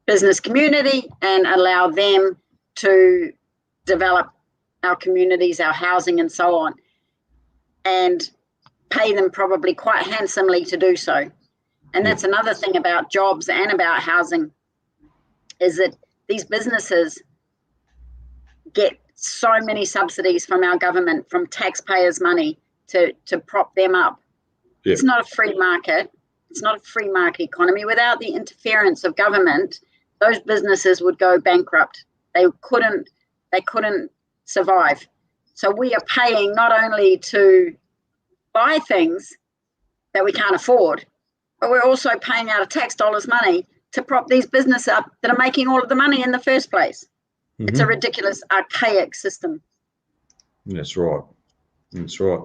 business community and allow them to develop our communities, our housing, and so on, and pay them probably quite handsomely to do so. And that's another thing about jobs and about housing, is that these businesses get so many subsidies from our government, from taxpayers' money to prop them up. Yeah. It's not a free market. It's not a free market economy. Without the interference of government, those businesses would go bankrupt. They couldn't survive. So we are paying not only to buy things that we can't afford, but we're also paying out of tax dollars money to prop these businesses up that are making all of the money in the first place. Mm-hmm. It's a ridiculous, archaic system.
That's right. That's right.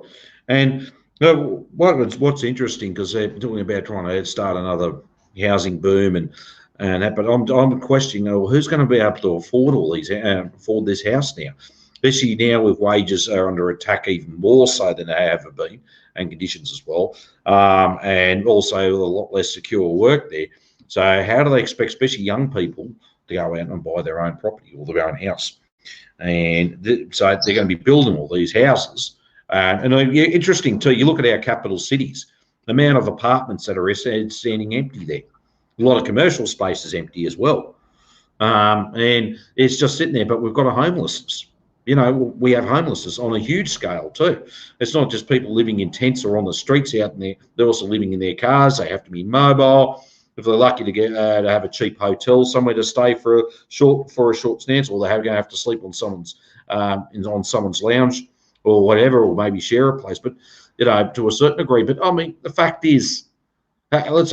And what's interesting, because they're talking about trying to start another housing boom and that, but I'm questioning, who's going to be able to afford all these, afford this house now, especially now with wages are under attack even more so than they have ever been, and conditions as well, and also a lot less secure work there. So how do they expect, especially young people, to go out and buy their own property or their own house? And so they're going to be building all these houses. And interesting too, you look at our capital cities, the amount of apartments that are standing empty there. A lot of commercial space is empty as well. And it's just sitting there, but we've got a homelessness. We have homelessness on a huge scale too. It's not just people living in tents or on the streets out in there. They're also living in their cars. They have to be mobile. If they're lucky to get to have a cheap hotel somewhere to stay for a short stance, or they're going to have to sleep on someone's lounge or whatever, or maybe share a place. But to a certain degree. But I mean, the fact is, let's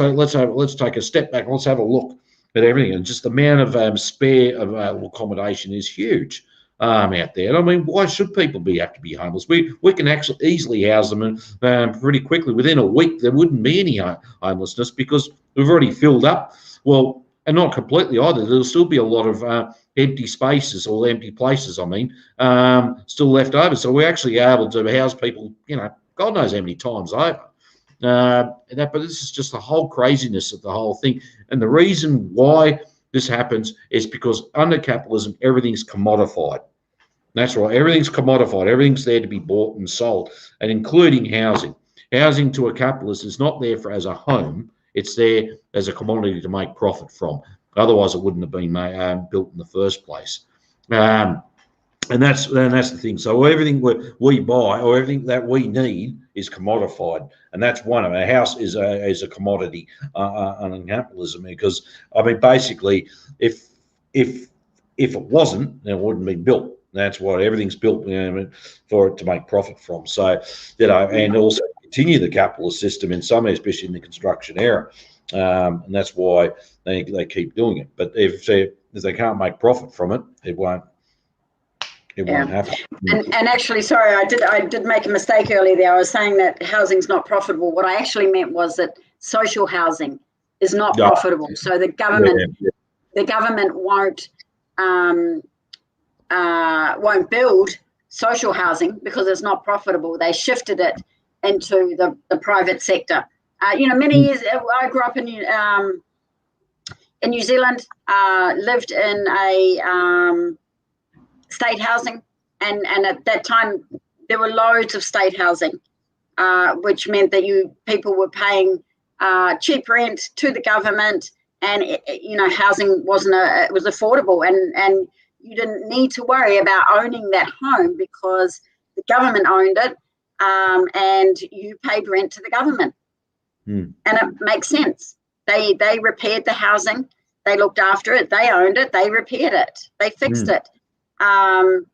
take a step back. Let's have a look at everything, and just the amount of spare available accommodation is huge out there. And I mean, why should people have to be homeless? We can actually easily house them, and pretty quickly within a week there wouldn't be any homelessness, because we've already filled up. Well, and not completely either. There'll still be a lot of empty spaces, or empty places, still left over. So we're actually able to house people, God knows how many times over. But this is just the whole craziness of the whole thing. And the reason why this happens is because under capitalism, everything's commodified. That's right. Everything's commodified. Everything's there to be bought and sold, and including housing. Housing to a capitalist is not there as a home. It's there as a commodity to make profit from. Otherwise, it wouldn't have been built in the first place. And that's the thing. So everything we buy, or everything that we need, is commodified, and that's one of our house is a commodity under capitalism. Because I mean, basically, if it wasn't, then it wouldn't be built. That's why everything's built for it to make profit from. So and also continue the capitalist system in some, especially in the construction era, and that's why they keep doing it. But if they can't make profit from it, it won't happen.
And actually, sorry, I did make a mistake earlier there. I was saying that housing's not profitable. What I actually meant was that social housing is not profitable. So the government won't build social housing because it's not profitable. They shifted it into the private sector. Many years I grew up in New Zealand, lived in a state housing, and at that time there were loads of state housing, which meant that people were paying cheap rent to the government, and housing it was affordable, and you didn't need to worry about owning that home because the government owned it, and you paid rent to the government. And it makes sense. They repaired the housing, they looked after it, they owned it, they repaired it, they fixed it. And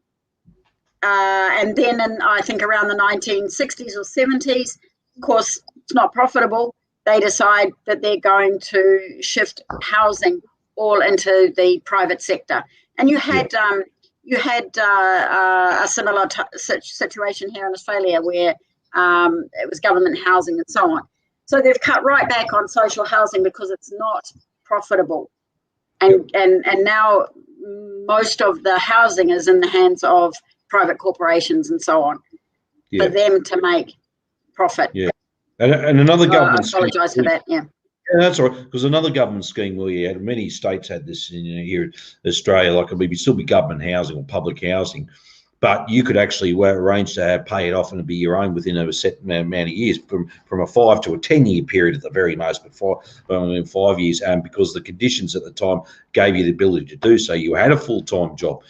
then I think around the 1960s or 70s, of course, it's not profitable. They decide that they're going to shift housing all into the private sector. And you had a similar situation here in Australia where it was government housing and so on. So they've cut right back on social housing because it's not profitable. and now most of the housing is in the hands of private corporations and so on, for them to make profit.
Yeah, and another government.
I apologise for that. Yeah.
Yeah, that's all right. Because another government scheme we had, many states had this in here in Australia. Like, it'd still be government housing or public housing, but you could actually arrange to pay it off and be your own within a set amount of years, from a 5 to a 10-year period at the very most, but 5 years, because the conditions at the time gave you the ability to do so. You had a full-time job.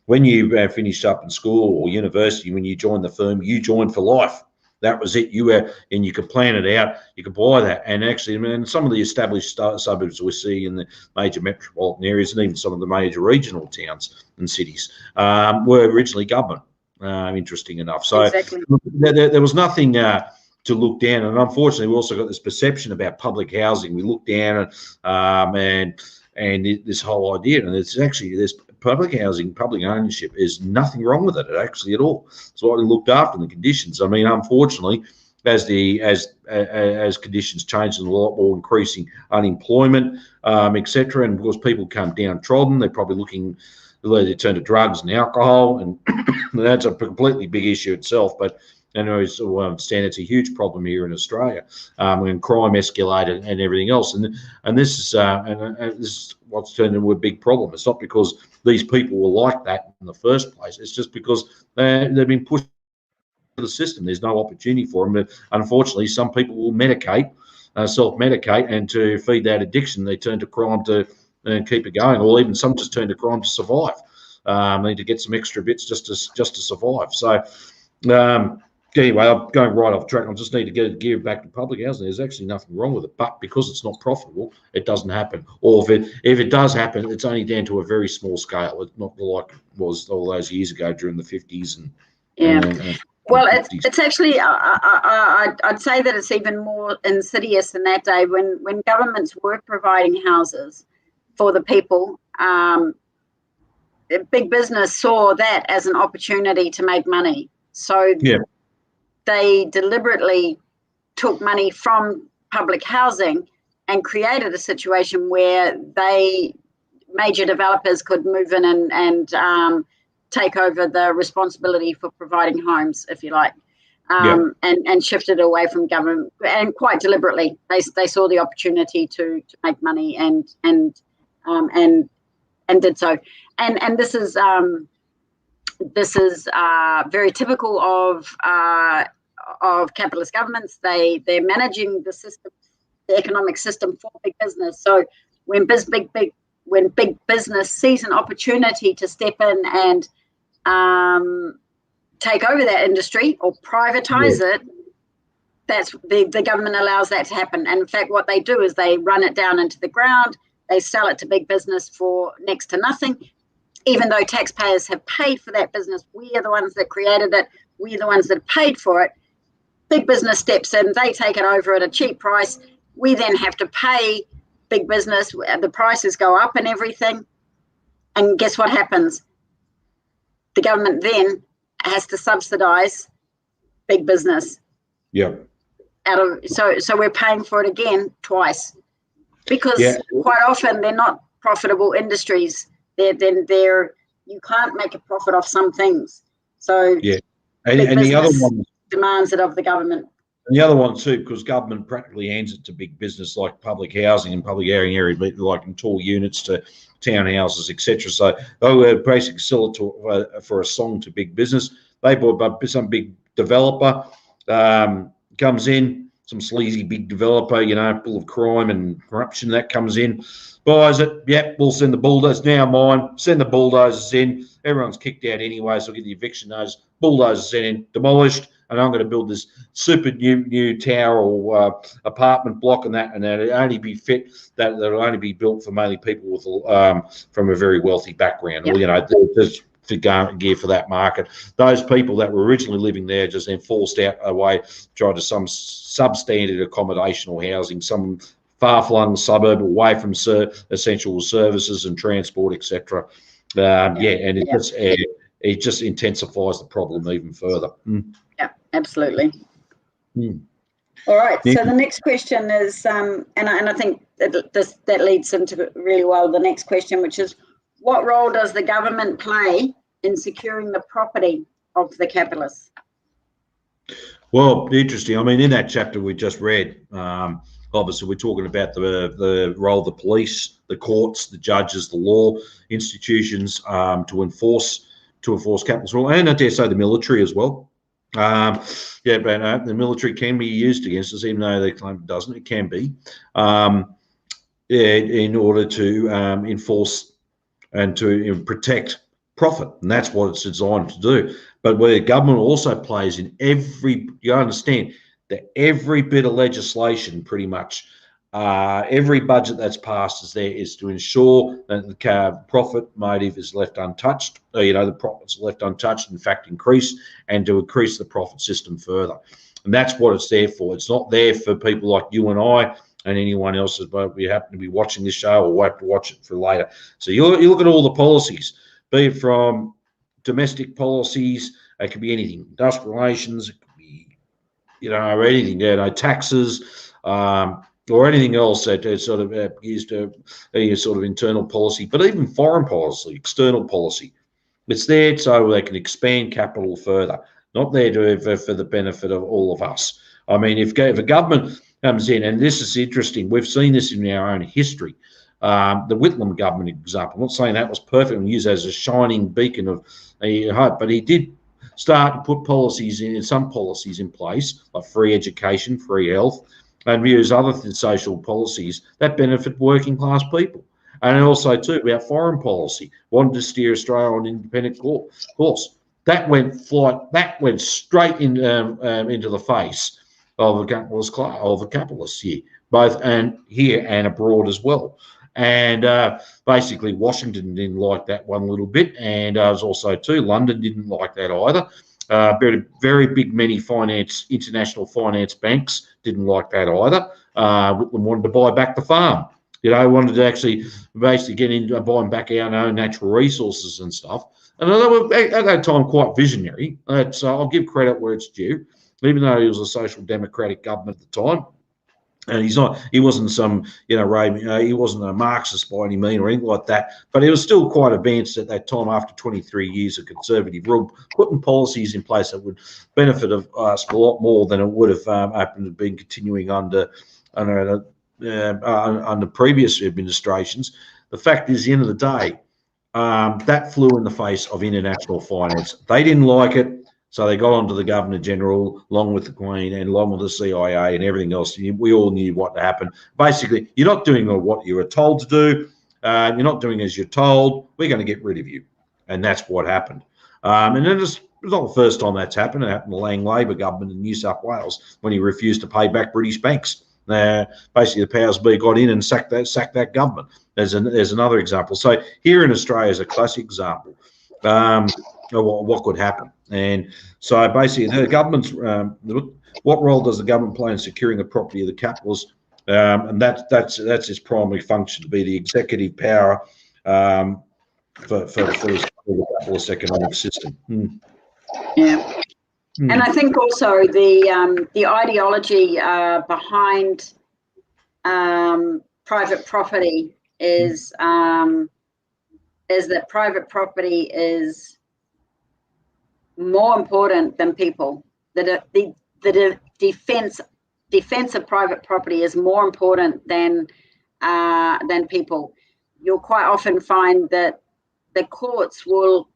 When you finished up in school or university, when you joined the firm, you joined for life. That was it. And you could plan it out. You could buy that. And actually, I mean, some of the established suburbs we see in the major metropolitan areas, and even some of the major regional towns and cities, were originally government. Interesting enough. So
exactly.
there was nothing to look down. And unfortunately, we also got this perception about public housing. We look down and this whole idea, and it's actually there's public housing, public ownership, is nothing wrong with it actually at all. It's widely looked after in the conditions. I mean, unfortunately, as conditions change and a lot more increasing unemployment, etc., and because people come downtrodden, they're probably looking, they turn to drugs and alcohol, and that's a completely big issue itself. But I understand it's a huge problem here in Australia, when crime escalated and everything else, and this is what's turned into a big problem. It's not because these people were like that in the first place. It's just because they've been pushed to the system. There's no opportunity for them. But unfortunately, some people will self-medicate, and to feed that addiction, they turn to crime to keep it going, or even some just turn to crime to survive. Need to get some extra bits just to survive. So. Anyway, I'm going right off track. I just need to get gear back to public housing. There's actually nothing wrong with it, but because it's not profitable, it doesn't happen. Or if it does happen, it's only down to a very small scale. It's not like it was all those years ago during the 50s and
well, it's actually I'd say that it's even more insidious in that day when governments were providing houses for the people. Big business saw that as an opportunity to make money. So they deliberately took money from public housing and created a situation where major developers could move in and take over the responsibility for providing homes, if you like, and shifted away from government. And quite deliberately, they saw the opportunity to make money and did so. And this is. This is very typical of capitalist governments. They're managing the system, the economic system, for big business. So when big business sees an opportunity to step in and take over that industry or privatize it, that's the government allows that to happen. And in fact, what they do is they run it down into the ground. They sell it to big business for next to nothing. Even though taxpayers have paid for that business, we are the ones that created it. We are the ones that paid for it. Big business steps in, they take it over at a cheap price. We then have to pay big business. The prices go up and everything. And guess what happens? The government then has to subsidize big business.
Yeah.
So we're paying for it again twice, because quite often they're not profitable industries. You can't make a profit off some things. So
and the other one
demands it of the government.
And the other one too, because government practically hands it to big business like public housing and public area, like in tall units to townhouses, etc. So they basically sell it for a song to big business. They bought some big developer comes in, some sleazy big developer, full of crime and corruption that comes in. Buys it, we'll send the bulldozers, now mine, send the bulldozers in, everyone's kicked out anyway, so I'll get the eviction notice, bulldozers sent in, demolished, and I'm going to build this super new tower or apartment block and that'll only be that'll only be built for mainly people with from a very wealthy background, or just to gear for that market. Those people that were originally living there just then forced out away, tried to some substandard accommodation or housing, some far-flung suburb away from essential services and transport, etc. And it just intensifies the problem even further.
Yeah, absolutely. All right.
Yeah.
So the next question is, and I think that leads into it really well. The next question, which is, what role does the government play in securing the property of the capitalists?
Well, interesting. I mean, in that chapter we just read, obviously we're talking about the role of the police, the courts, the judges, the law institutions to enforce capitalist rule, and I dare say the military as well. Yeah, but the military can be used against us, even though they claim it doesn't. It can be, in order to enforce and to protect profit, and that's what it's designed to do. But where the government also plays in you understand that every bit of legislation, pretty much, every budget that's passed is to ensure that the profit motive is left untouched. The profits are left untouched, in fact, increase, and to increase the profit system further. And that's what it's there for. It's not there for people like you and I and anyone else, but we happen to be watching this show or we'll have to watch it for later. So you look at all the policies, be it from domestic policies, it could be anything, industrial relations, it could be, anything, taxes, or anything else that sort of used to sort of internal policy, but even foreign policy, external policy. It's there so they can expand capital further, not there for the benefit of all of us. I mean, if a government comes in, and this is interesting, we've seen this in our own history. The Whitlam government example, I'm not saying that was perfect and used as a shining beacon of hope, but he did start to put some policies in place, like free education, free health, and use other social policies that benefit working class people. And also, too, our foreign policy wanted to steer Australia on an independent course. That went straight into the face of the capitalists here, both and here and abroad as well. And basically, Washington didn't like that one little bit, and also too, London didn't like that either. Very big, many international finance banks didn't like that either. Whitlam wanted to buy back the farm. Wanted to actually basically get into buying back our own natural resources and stuff. And they were at that time quite visionary. So I'll give credit where it's due, even though he was a social democratic government at the time. And he wasn't some, he wasn't a Marxist by any means or anything like that, but he was still quite advanced at that time after 23 years of conservative rule, putting policies in place that would benefit us a lot more than it would have happened to been continuing under previous administrations. The fact is, at the end of the day, that flew in the face of international finance. They didn't like it. So they got onto the Governor General, along with the Queen and along with the CIA and everything else. We all knew what happened. Basically, you're not doing what you were told to do. You're not doing as you're told. We're going to get rid of you. And that's what happened. And then it's not the first time that's happened. It happened to the Lang Labor government in New South Wales when he refused to pay back British banks. Basically, the powers be got in and sacked that government. There's another example. So here in Australia is a classic example. What could happen. And so basically the government's what role does the government play in securing the property of the capitalists? And that's its primary function, to be the executive power for the capitalist economic system.
Yeah. And I think also the ideology behind private property is that private property is more important than people. That the defense of private property is more important than people. You'll quite often find that the courts will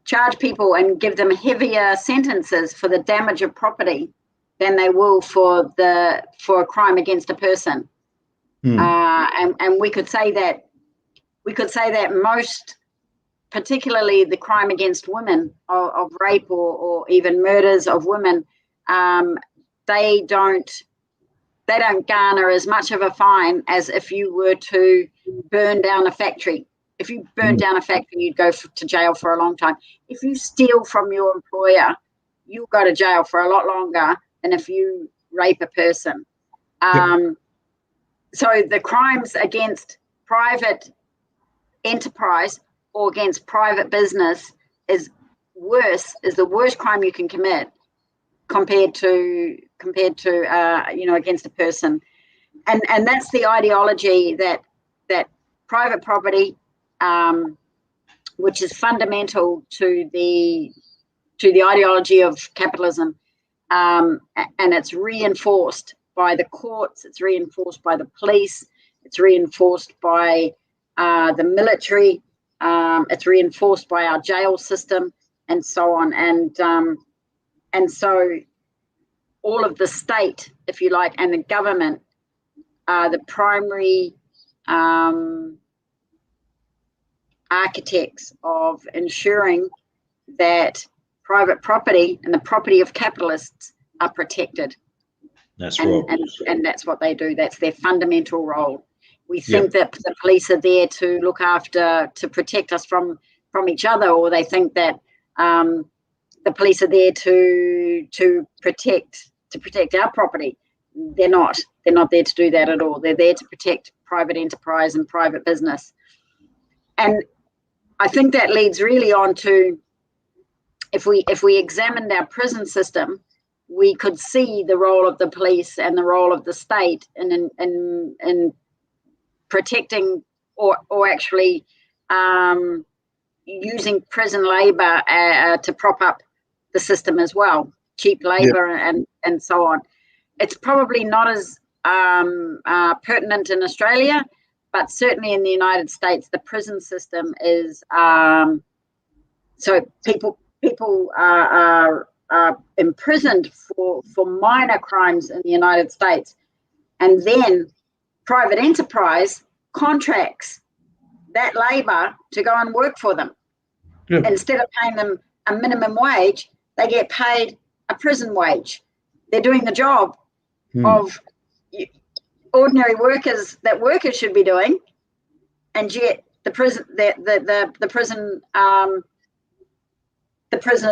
charge people and give them heavier sentences for the damage of property than they will for a crime against a person. And we could say that most, particularly the crime against women of rape or even murders of women, they don't garner as much of a fine as if you were to burn down a factory. If you burn down a factory, you'd go to jail for a long time. If you steal from your employer, you'll go to jail for a lot longer than if you rape a person. So the crimes against private enterprise or against private business is the worst crime you can commit. compared to against a person, and that's the ideology that private property, which is fundamental to the ideology of capitalism, and it's reinforced by the courts, it's reinforced by the police, it's reinforced by the military, it's reinforced by our jail system, and so on, and so all of the state, if you like, and the government are the primary architects of ensuring that private property and the property of capitalists are protected.
That's right.
And that's what they do. That's their fundamental role. We think that the police are there to look after, to protect us from each other, or they think that the police are there to protect our property. They're not. They're not there to do that at all. They're there to protect private enterprise and private business. And I think that leads really on to, if we examined our prison system, we could see the role of the police and the role of the state in protecting or actually using prison labor to prop up the system as well, cheap labor and so on. It's probably not as pertinent in Australia, but certainly in the United States, the prison system is so people are imprisoned for minor crimes in the United States, and then private enterprise contracts that labor to go and work for them. Instead of paying them a minimum wage, they get paid a prison wage. They're doing the job of ordinary workers that workers should be doing, and yet the prisoners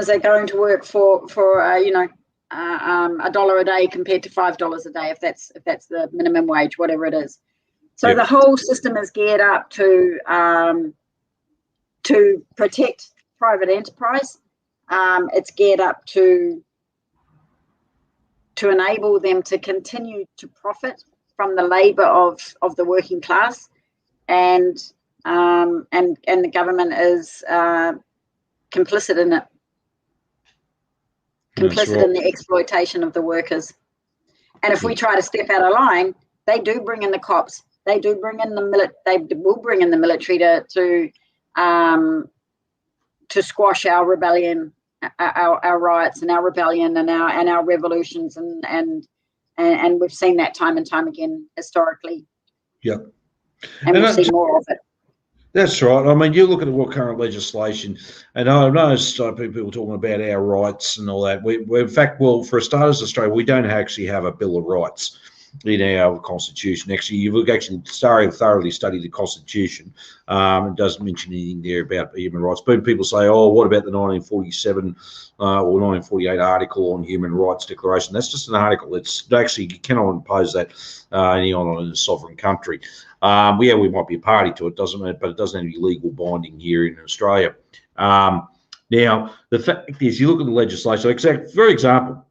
are going to work for $1 a day compared to $5 a day, if that's the minimum wage, whatever it is. So the whole system is geared up to protect private enterprise. It's geared up to enable them to continue to profit from the labour of the working class, and the government is complicit in it. Complicit in the exploitation of the workers. And if we try to step out of line, they do bring in the cops. They do bring in they will bring in the military to squash our rebellion, our riots and our rebellion and our revolutions, and we've seen that time and time again historically. And we'll see more of it.
That's right. I mean, you look at what current legislation, and I noticed people talking about our rights and all that. We in fact, well, for starters, Australia, we don't actually have a Bill of Rights in our Constitution. Actually, you've actually thoroughly studied the Constitution. It doesn't mention anything there about human rights. But people say, oh, what about the 1947 or 1948 article on human rights declaration? That's just an article. It's actually, you cannot impose that on a sovereign country. We might be a party to it, but it doesn't have any legal binding here in Australia. Now, the fact is, you look at the legislation, for example,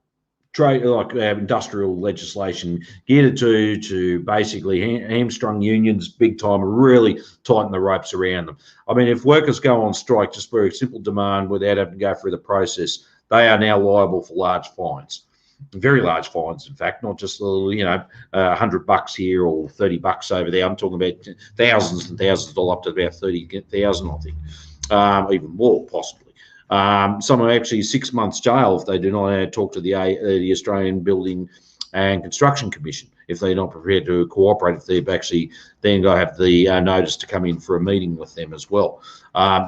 trade industrial legislation geared to basically hamstrung unions big time, really tighten the ropes around them. I mean, if workers go on strike just for a simple demand without having to go through the process, they are now liable for large fines. Very large fines, in fact, not just $100 here or $30 over there. I'm talking about thousands and thousands, all up to about 30,000, I think, even more possibly. Some are actually 6 months jail if they do not talk to the Australian Building and Construction Commission, if they're not prepared to cooperate, if they've actually then got to have the notice to come in for a meeting with them as well.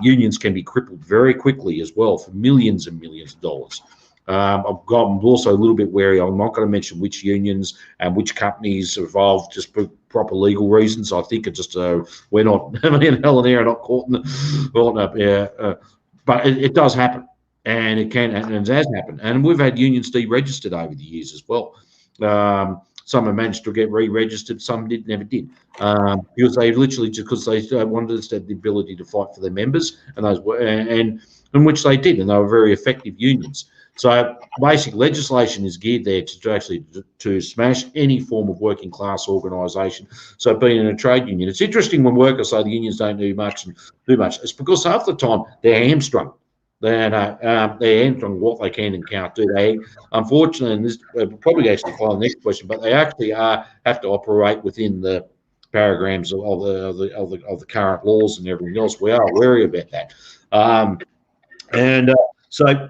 Unions can be crippled very quickly as well for millions and millions of dollars. I'm also a little bit wary. I'm not going to mention which unions and which companies are involved just for proper legal reasons. I think it's just we're not, me and Helen here are not caught up. But it does happen, and it has happened. And we've had unions deregistered over the years as well. Some have managed to get re-registered, some never did, because they literally because they wanted to have the ability to fight for their members, and those were and which they did, and they were very effective unions. So basic legislation is geared there to actually to smash any form of working class organisation. So being in a trade union, it's interesting when workers say the unions don't do much and do much. It's because half the time they're hamstrung. They're hamstrung what they can and can't do. They unfortunately, and this we'll probably actually follow the next question, but they actually have to operate within the paragrams of the current laws and everything else. We are wary about that.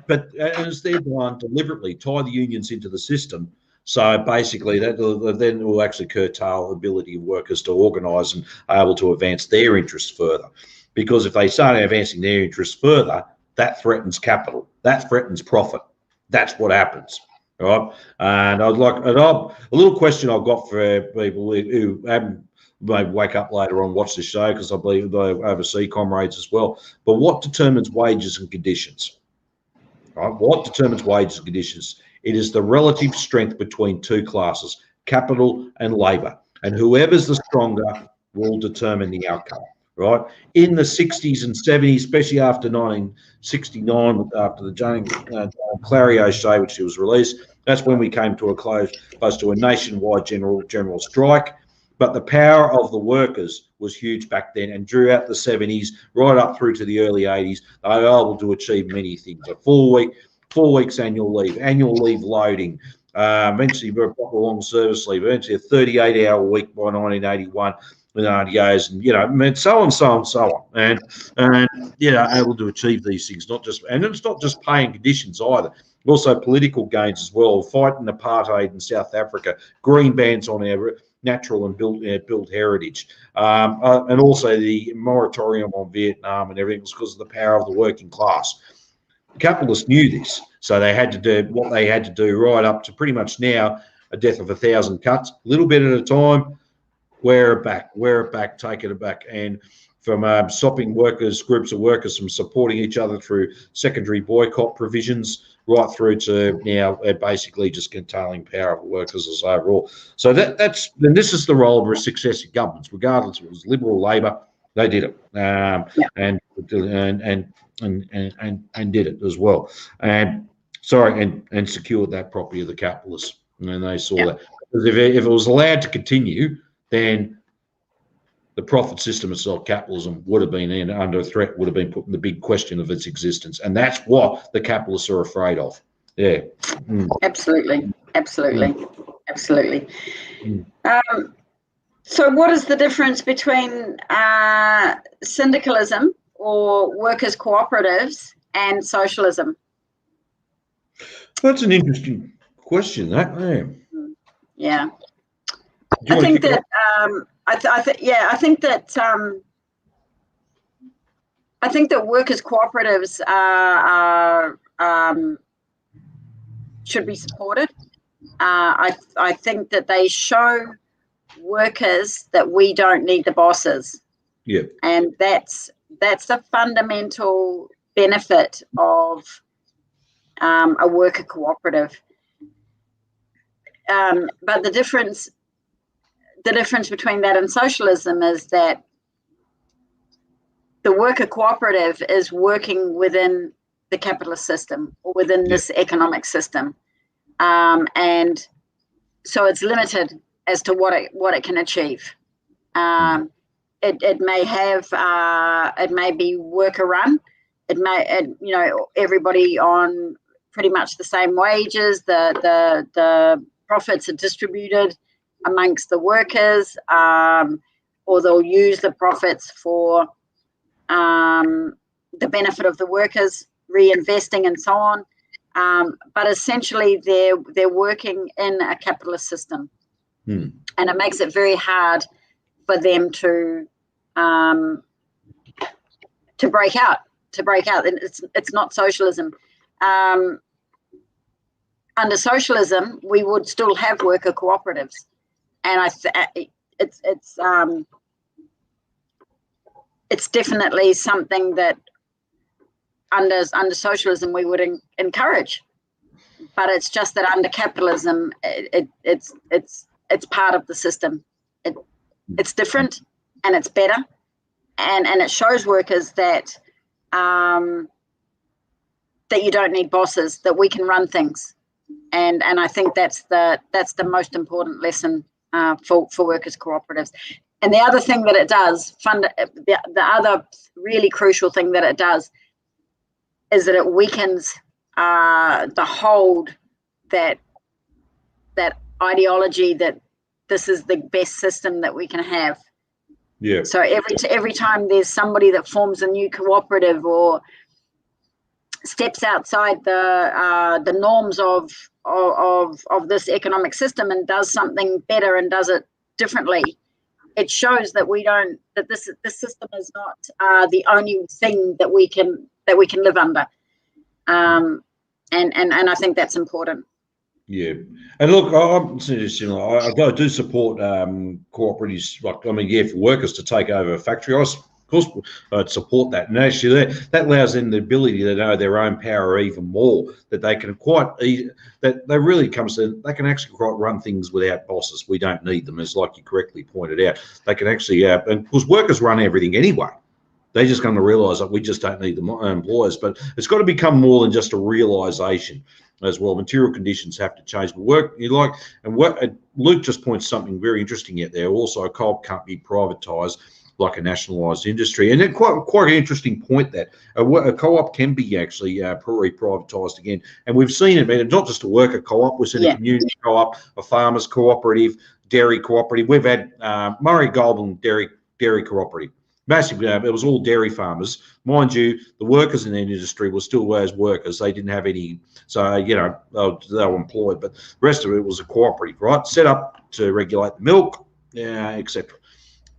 But as they're done deliberately, tie the unions into the system. So basically, that then will actually curtail the ability of workers to organise and able to advance their interests further. Because if they start advancing their interests further, that threatens capital, that threatens profit. That's what happens, right? And I'd like a little question I've got for people who haven't. Maybe wake up later on, watch the show, because I believe they oversee comrades as well. But what determines wages and conditions? Right? What determines wages and conditions? It is the relative strength between two classes, capital and labour. And whoever's the stronger will determine the outcome, right? In the 60s and 70s, especially after 1969, after the Jane Clary-O'Shea, which was released, that's when we came to a close to a nationwide general strike. But the power of the workers was huge back then, and throughout the 70s, right up through to the early 80s, they were able to achieve many things. A 4 weeks annual leave loading, eventually very proper long service leave, eventually a 38-hour week by 1981 with RDOs, and so on, and able to achieve these things. And it's not just pay and conditions either. Also political gains as well, fighting apartheid in South Africa, green bans on our natural and built heritage, and also the moratorium on Vietnam and everything was because of the power of the working class. The capitalists knew this, so they had to do what they had to do right up to pretty much now a death of 1,000 cuts, a little bit at a time, wear it back, take it back, and from stopping groups of workers from supporting each other through secondary boycott provisions, right through to now basically just curtailing power of workers as overall. So this is the role of successive governments, regardless if it was Liberal, Labor, they did it, and did it as well, and secured that property of the capitalists, and they saw that. Because if it was allowed to continue, then the profit system itself, capitalism, would have been under threat, would have been put in the big question of its existence. And that's what the capitalists are afraid of. Yeah.
Absolutely. So what is the difference between syndicalism or workers' cooperatives and socialism?
That's an interesting question, that.
Yeah. I think that workers' cooperatives should be supported. I think that they show workers that we don't need the bosses.
Yeah.
And that's the fundamental benefit of a worker cooperative. But the difference between that and socialism is that the worker cooperative is working within the capitalist system or within this economic system, and so it's limited as to what it can achieve. It may be worker run. It may everybody on pretty much the same wages. The profits are distributed amongst the workers, or they'll use the profits for the benefit of the workers, reinvesting and so on. But essentially, they're working in a capitalist system, and it makes it very hard for them to break out. And it's not socialism. Under socialism, we would still have worker cooperatives, and it's definitely something that under socialism we would encourage. But it's just that under capitalism, it's it's part of the system. It's different and it's better, and it shows workers that that you don't need bosses, that we can run things, and I think that's the most important lesson for workers' cooperatives. And the other thing that it does, the other really crucial thing that it does, is that it weakens the hold that ideology that this is the best system that we can have.
Yeah.
So every time there's somebody that forms a new cooperative or steps outside the norms of this economic system and does something better and does it differently, it shows that this system is not the only thing that we can live under, and I think that's important.
Yeah, and look, I'm similar. I do support cooperatives. Like, I mean, yeah, for workers to take over a factory, of course, I'd support that. And actually, that allows them the ability to know their own power even more. That they can that they really comes to, they can actually quite run things without bosses. We don't need them, as like you correctly pointed out. They can actually, and because workers run everything anyway. They're just going to realise that we just don't need the employers. But it's got to become more than just a realisation as well. Material conditions have to change. But Luke just points something very interesting out there. Also, a co-op can't be privatised like a nationalised industry. And then quite an interesting point that a co-op can be actually privatised again. And we've seen it, man, not just a worker co-op, we've seen a community co-op, a farmers cooperative, dairy cooperative. We've had Murray Goulburn Dairy Cooperative. Basically, it was all dairy farmers. Mind you, the workers in the industry were still as workers. They didn't have any, so, you know, they were employed, but the rest of it was a cooperative, right? Set up to regulate the milk, etc.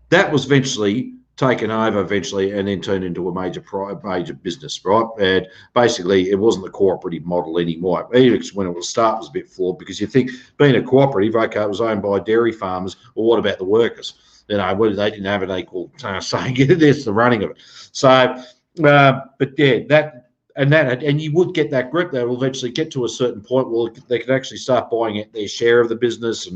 That was eventually taken over and then turned into a major business, right? And basically, it wasn't the cooperative model anymore. Even when it was start, it was a bit flawed, because you think being a cooperative, okay, it was owned by dairy farmers, well, what about the workers? You know, they didn't have an equal say in this, the running of it. So, but yeah, and you would get that group. They will eventually get to a certain point where they can actually start buying out their share of the business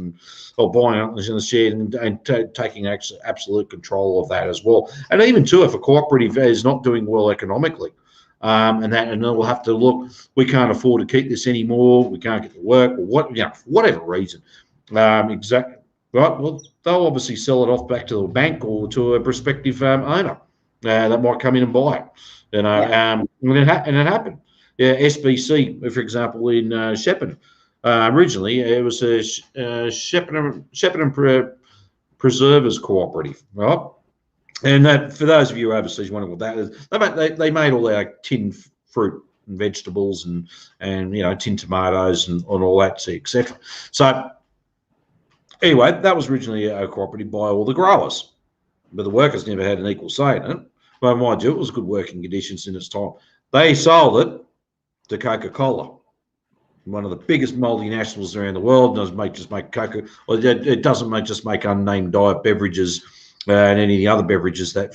or buying up the share and taking absolute control of that as well. And even too, if a cooperative is not doing well economically, and then we'll have to look, we can't afford to keep this anymore. We can't get to work, or for whatever reason. Exactly. Right, well, they'll obviously sell it off back to the bank or to a prospective owner that might come in and buy it. You know, and it happened. Yeah, SBC, for example, in Shepparton. Originally, it was a Shepparton Preservers Cooperative, right? And for those of you overseas wondering what that is, they made all their tinned fruit and vegetables and you know, tinned tomatoes and all that, etc. So anyway, that was originally a cooperative by all the growers, but the workers never had an equal say in it. But mind you, it was good working conditions in its time. They sold it to Coca-Cola, one of the biggest multinationals around the world. It doesn't just make Coca, or it doesn't just make unnamed diet beverages and any other beverages that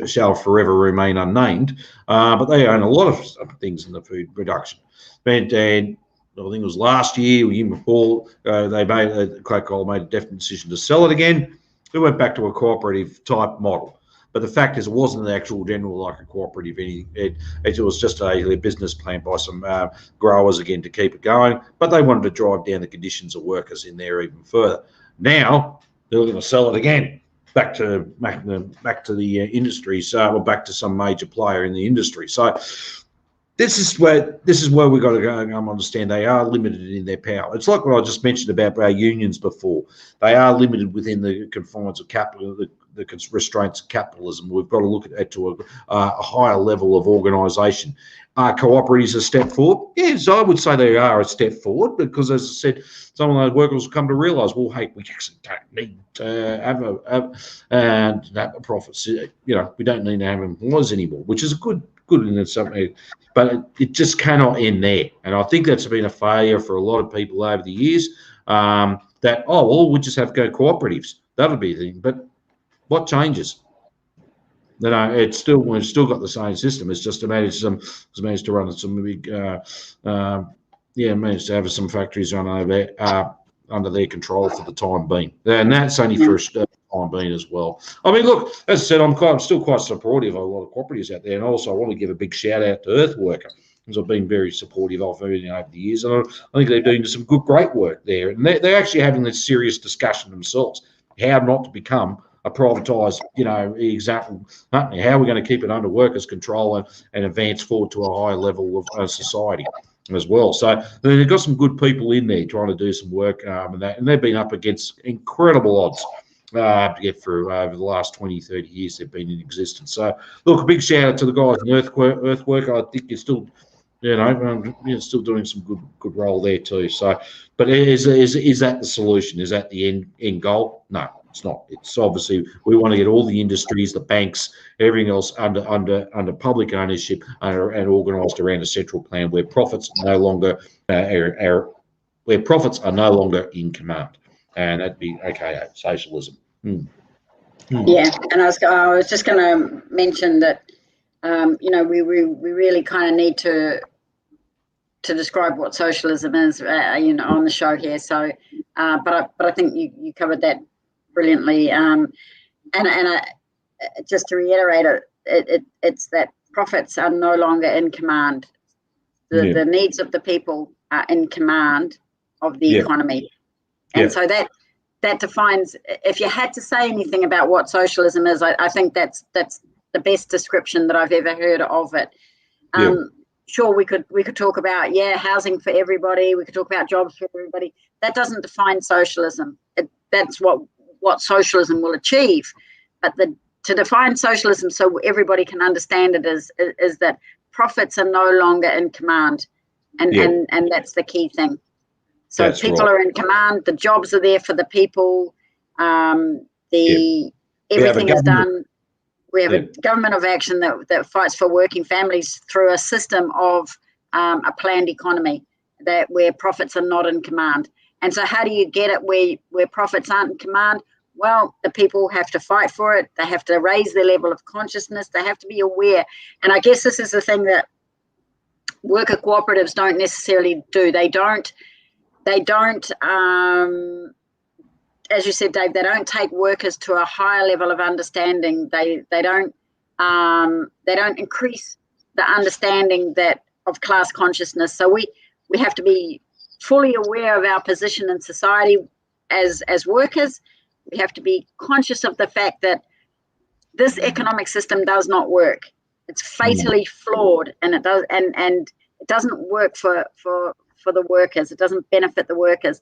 shall forever remain unnamed. But they own a lot of things in the food production. And I think it was last year or the year before, Coca-Cola made a definite decision to sell it again. It went back to a cooperative type model. But the fact is, it wasn't an actual general like a cooperative. It was just a business plan by some growers again to keep it going. But they wanted to drive down the conditions of workers in there even further. Now they're going to sell it again back to the industry, or back to some major player in the industry. So this is where we've got to go and understand they are limited in their power. It's like what I just mentioned about our unions before. They are limited within the confines of capital, the restraints of capitalism. We've got to look at it to a higher level of organisation. Are cooperatives a step forward? Yes, I would say they are a step forward, because, as I said, some of those workers will come to realise, well, hey, we actually don't need to have a profit. You know, we don't need to have employees anymore, which is good in something, but it just cannot end there. And I think that's been a failure for a lot of people over the years. That we'll just have to go cooperatives. That'll be the thing. But what changes? You know, we've still got the same system. It's just managed to run some big, managed to have some factories run over there. their control for the time being, and that's only for a time being as well. I mean, look, as I said, I'm still quite supportive of a lot of cooperatives out there, and also I want to give a big shout out to Earthworker, because I've been very supportive of everything over the years, and I think they're doing some great work there, and they're actually having this serious discussion themselves, how not to become a privatised, example. How are we going to keep it under workers' control and advance forward to a higher level of society as well? So they've got some good people in there trying to do some work, and they've been up against incredible odds to get through over the last 20, 30 years they've been in existence. So, look, a big shout out to the guys in Earthwork. I think you're still, still doing some good role there too. So, but is that the solution? Is that the end goal? No, it's not. It's obviously we want to get all the industries, the banks, everything else under public ownership and organised around a central plan where profits no longer are no longer in command, and that'd be AKA socialism.
Yeah, and I was just going to mention that we really kind of need to describe what socialism is, on the show here. So, but I think you covered that brilliantly. And just to reiterate it's that profits are no longer in command. The needs of the people are in command of the economy, and so that defines. If you had to say anything about what socialism is, I think that's the best description that I've ever heard of it. Sure, we could talk about housing for everybody. We could talk about jobs for everybody. That doesn't define socialism. That's what socialism will achieve. But to define socialism so everybody can understand it is that profits are no longer in command, and that's the key thing. So that's people are in command. The jobs are there for the people. Everything is done. We have a government of action that fights for working families through a system of a planned economy where profits are not in command. And so how do you get it where profits aren't in command? Well, the people have to fight for it. They have to raise their level of consciousness. They have to be aware. And I guess this is the thing that worker cooperatives don't necessarily do. They don't as you said, Dave, they don't take workers to a higher level of understanding. They don't increase the understanding of class consciousness. So we have to be fully aware of our position in society as workers. We have to be conscious of the fact that this economic system does not work. It's fatally flawed, and it doesn't work for the workers. It doesn't benefit the workers.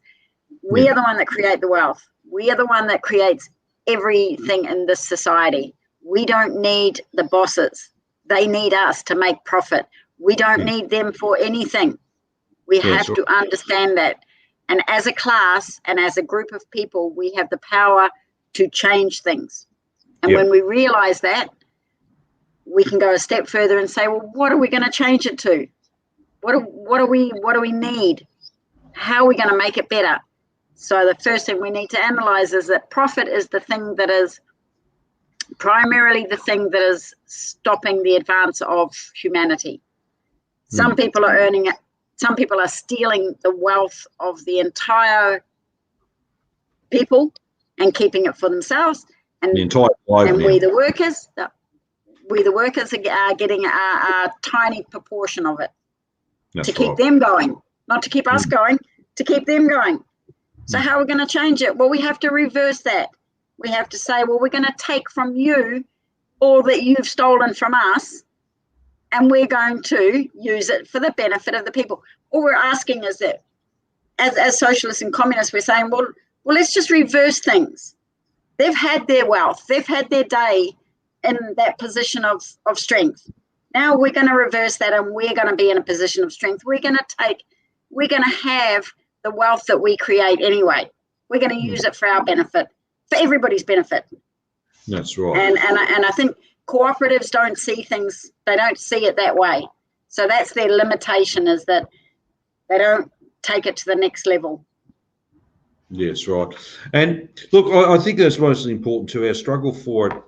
We are the one that create the wealth. We are the one that creates everything in this society. We don't need the bosses. They need us to make profit. We don't need them for anything. We have to understand that. And as a class and as a group of people, we have the power to change things. And when we realize that, we can go a step further and say, well, what are we going to change it to? What do we need? How are we going to make it better? So the first thing we need to analyze is that profit is the thing that is primarily the thing that is stopping the advance of humanity. Some people are earning it. Some people are stealing the wealth of the entire people and keeping it for themselves. And the entire and we the workers are getting a tiny proportion of it. That's to keep them going, not to keep us going, to keep them going. So how are we going to change it? Well, we have to reverse that. We have to say, well, we're going to take from you all that you've stolen from us, and we're going to use it for the benefit of the people. All we're asking is that, as socialists and communists, we're saying, well, let's just reverse things. They've had their wealth. They've had their day in that position of strength. Now we're going to reverse that, and we're going to be in a position of strength. We're going to have the wealth that we create anyway. We're going to use it for our benefit, for everybody's benefit.
That's right.
And I think cooperatives don't see things, they don't see it that way. So that's their limitation, is that they don't take it to the next level.
Yes, right. And look, I think that's most important to our struggle for it,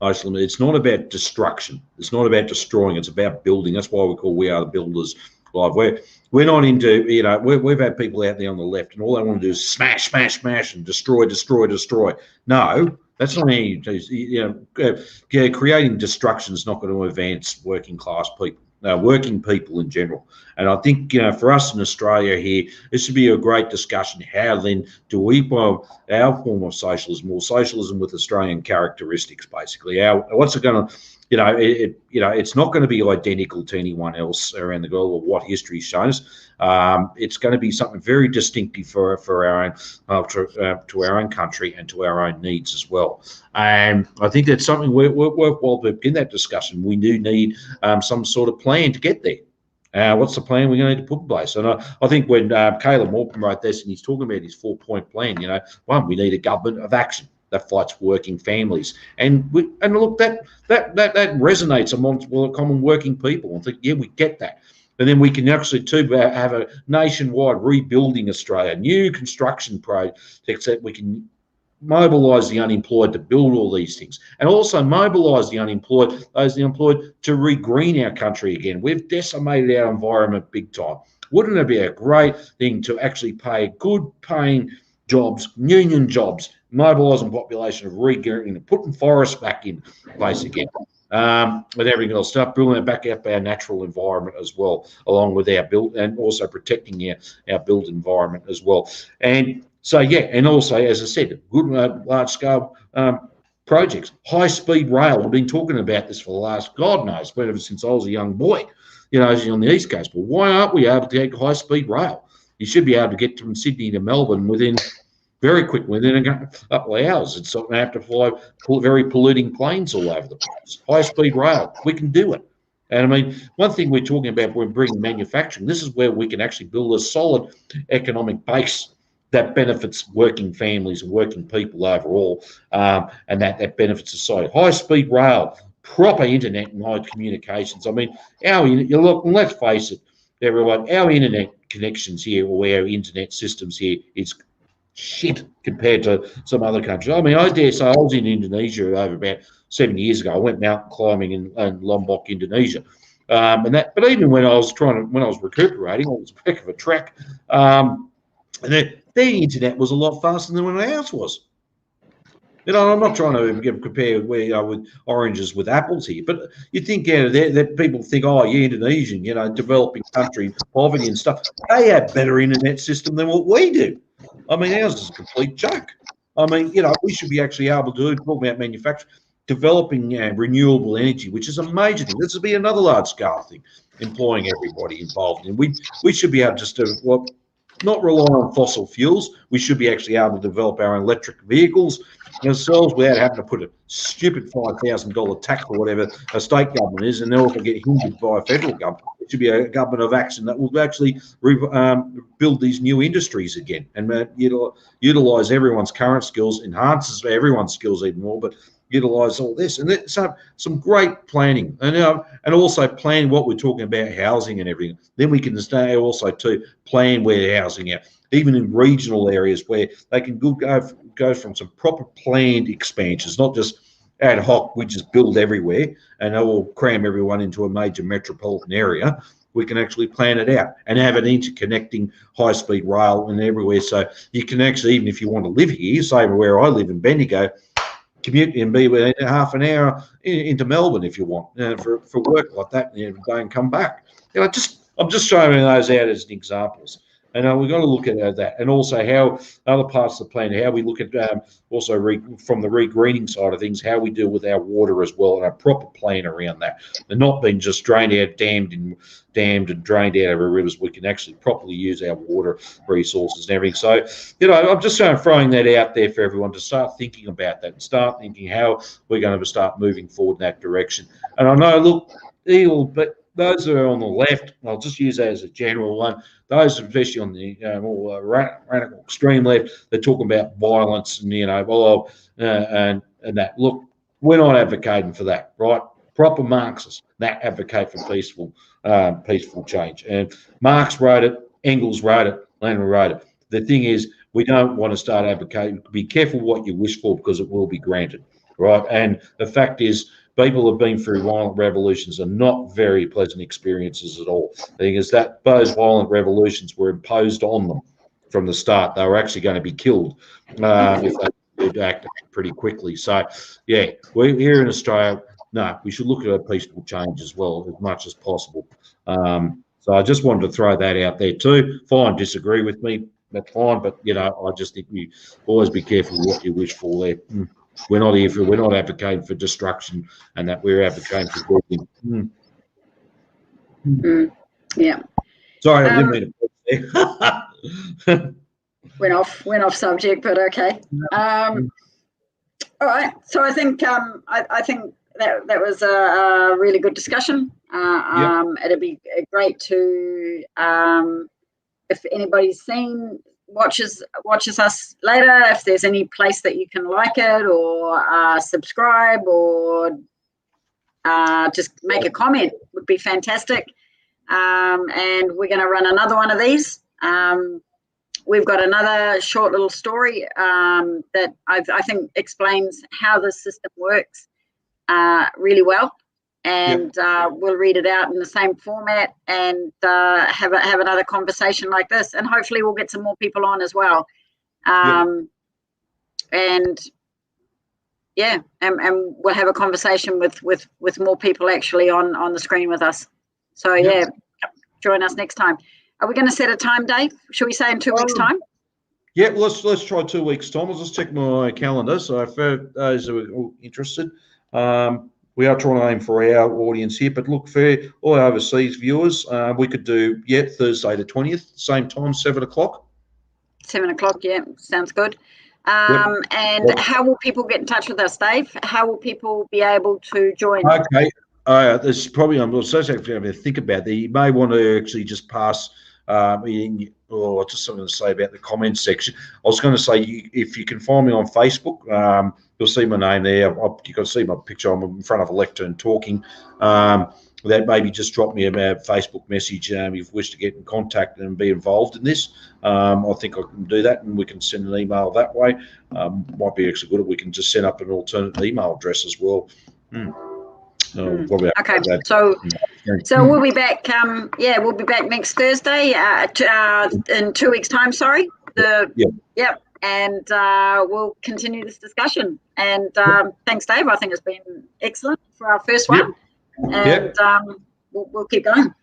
Iceland. It's not about destruction. It's not about destroying. It's about building. That's why we are the builders Like we're not into, we've had people out there on the left, and all they want to do is smash, smash, smash, and destroy, destroy, destroy. No, that's not any. Creating destruction is not going to advance working class people. Working people in general. And I think, for us in Australia here, this should be a great discussion. How then do we build our form of socialism, or socialism with Australian characteristics, basically? What's it going to, it's not going to be identical to anyone else around the globe or what history shows. It's going to be something very distinctive for our own, to our own country and to our own needs as well. And I think that's something we're worthwhile to begin that discussion. We do need some sort of plan to get there. What's the plan we're going to need to put in place? And I think when Caleb Morgan wrote this, and he's talking about his 4-point plan, one, we need a government of action that fights working families, and look, that resonates amongst common working people. I think, yeah, we get that. And then we can actually too have a nationwide rebuilding Australia, new construction projects that we can mobilise the unemployed to build all these things, and also mobilise the unemployed, to re-green our country again. We've decimated our environment big time. Wouldn't it be a great thing to actually pay good paying jobs, union jobs, mobilising population of re-greening and putting forests back in place again? With everything else, start building it back up our natural environment as well, along with our built, and also protecting our built environment as well. And so, yeah, and also, as I said, good large-scale projects, high-speed rail. We've been talking about this for the last, God knows, ever since I was a young boy, on the East Coast. But why aren't we able to take high-speed rail? You should be able to get from Sydney to Melbourne very quickly, within a couple of hours. It's not going to have to fly very polluting planes all over the place. High-speed rail, we can do it. And I mean, one thing we're talking about when bringing manufacturing, this is where we can actually build a solid economic base that benefits working families and working people overall, and that benefits society. High-speed rail, proper internet and high communications. I mean, look, let's face it, everyone, our internet connections here, or our internet systems here, is shit compared to some other countries. I mean, I dare say I was in Indonesia over about 7 years ago. I went mountain climbing in Lombok, Indonesia. But even when I was recuperating, it was a heck of a trek. And their internet was a lot faster than when ours was. I'm not trying to compare with oranges with apples here, but you think that people think, oh, yeah, Indonesian, developing country, poverty and stuff. They have better internet system than what we do. I mean, ours is a complete joke. I mean, we should be actually able to talk about manufacturing, developing renewable energy, which is a major thing. This will be another large-scale thing, employing everybody involved. And we should be able just to not rely on fossil fuels. We should be actually able to develop our own electric vehicles ourselves without having to put a stupid $5,000 tax or whatever a state government is, and then also get hindered by a federal government. It should be a government of action that will actually build these new industries again and utilise everyone's current skills, enhances everyone's skills even more, but utilise all this. And so some great planning, and also plan what we're talking about, housing and everything. Then we can also to plan where housing out, even in regional areas where they can go from some proper planned expansions, not just ad hoc, we just build everywhere and they will cram everyone into a major metropolitan area. We can actually plan it out and have an interconnecting high-speed rail and everywhere. So you can actually, even if you want to live here, say where I live in Bendigo, commute and be within half an hour into Melbourne if you want for work like that, and go and come back. I'm just showing those out as examples. And we've got to look at that, and also how other parts of the plan, how we look at also from the re-greening side of things, how we deal with our water as well, and a proper plan around that, and not being just drained out, dammed and drained out of our rivers. We can actually properly use our water resources and everything. So, I'm just throwing that out there for everyone to start thinking about that and start thinking how we're going to start moving forward in that direction. And I know, look, but those that are on the left, I'll just use that as a general one. Those, especially on the more radical extreme left, they're talking about violence and and that. Look, we're not advocating for that, right? Proper Marxists that advocate for peaceful change. And Marx wrote it, Engels wrote it, Lenin wrote it. The thing is, we don't want to start advocating. Be careful what you wish for, because it will be granted, right? And the fact is, people who have been through violent revolutions are not very pleasant experiences at all. The thing is that those violent revolutions were imposed on them from the start. They were actually going to be killed if they would act pretty quickly. So, yeah, we're here in Australia. No, we should look at a peaceful change as well as much as possible. So I just wanted to throw that out there too. Fine, disagree with me, that's fine. But I just think you always be careful what you wish for there. We're not advocating for destruction, and that we're advocating for building.
Yeah.
Sorry, I didn't mean to put there.
went off subject, but okay. All right. So I think I think that was a really good discussion. It'd be great to if anybody's watches us later, if there's any place that you can like it or subscribe or just make a comment, would be fantastic. And we're going to run another one of these. We've got another short little story that I think explains how the system works really well. And we'll read it out in the same format and have another conversation like this. And hopefully we'll get some more people on as well. And we'll have a conversation with more people actually on the screen with us. So join us next time. Are we going to set a time, Dave? Should we say in 2 weeks' time?
Yeah, let's try 2 weeks' time. I'll just check my calendar. So for those who are all interested, we are trying to aim for our audience here. But look, for all our overseas viewers, we could do Thursday the 20th, same time, 7 o'clock. 7
o'clock, yeah, sounds good. And how will people get in touch with us, Dave? How will people be able to join?
Okay. There's probably, I'm associated with having to think about that. You may want to actually just pass just something to say about the comments section. I was going to say, if you can find me on Facebook, you'll see my name there. You can see my picture. I'm in front of a lectern talking. That maybe just drop me a Facebook message if you wish to get in contact and be involved in this. I think I can do that, and we can send an email that way. Might be actually good if we can just set up an alternate email address as well.
Okay, so we'll be back. We'll be back next Thursday in 2 weeks' time. Sorry. And we'll continue this discussion. And thanks, Dave. I think it's been excellent for our first one. And we'll keep going.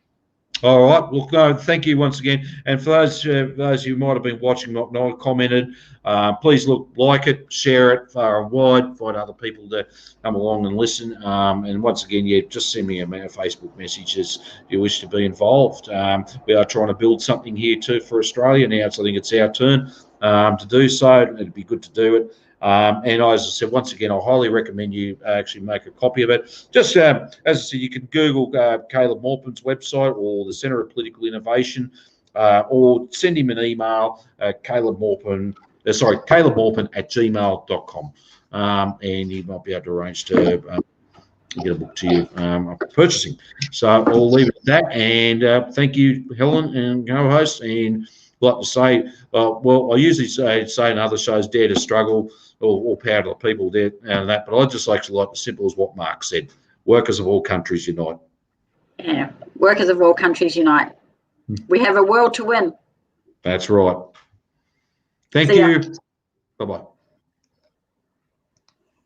All right. Well, no, thank you once again. And for those who might have been watching, not commented, please like it, share it far and wide, find other people to come along and listen. And once again, just send me a Facebook message if you wish to be involved. We are trying to build something here too for Australia now, so I think it's our turn to do so. It'd be good to do it. And as I said, once again, I highly recommend you actually make a copy of it. Just as I said, you can Google Caleb Maupin's website or the Centre of Political Innovation, or send him an email, Caleb Maupin @gmail.com, and he might be able to arrange to get a book to you after purchasing. So I'll leave it at that. And thank you, Helen and co-host. And I'd like to say, I usually say in other shows, dare to struggle, or power to the people there and that, but I just actually like the simple as what Mark said: workers of all countries unite.
Yeah, workers of all countries unite. We have a world to win.
That's right. Thank you. Bye-bye.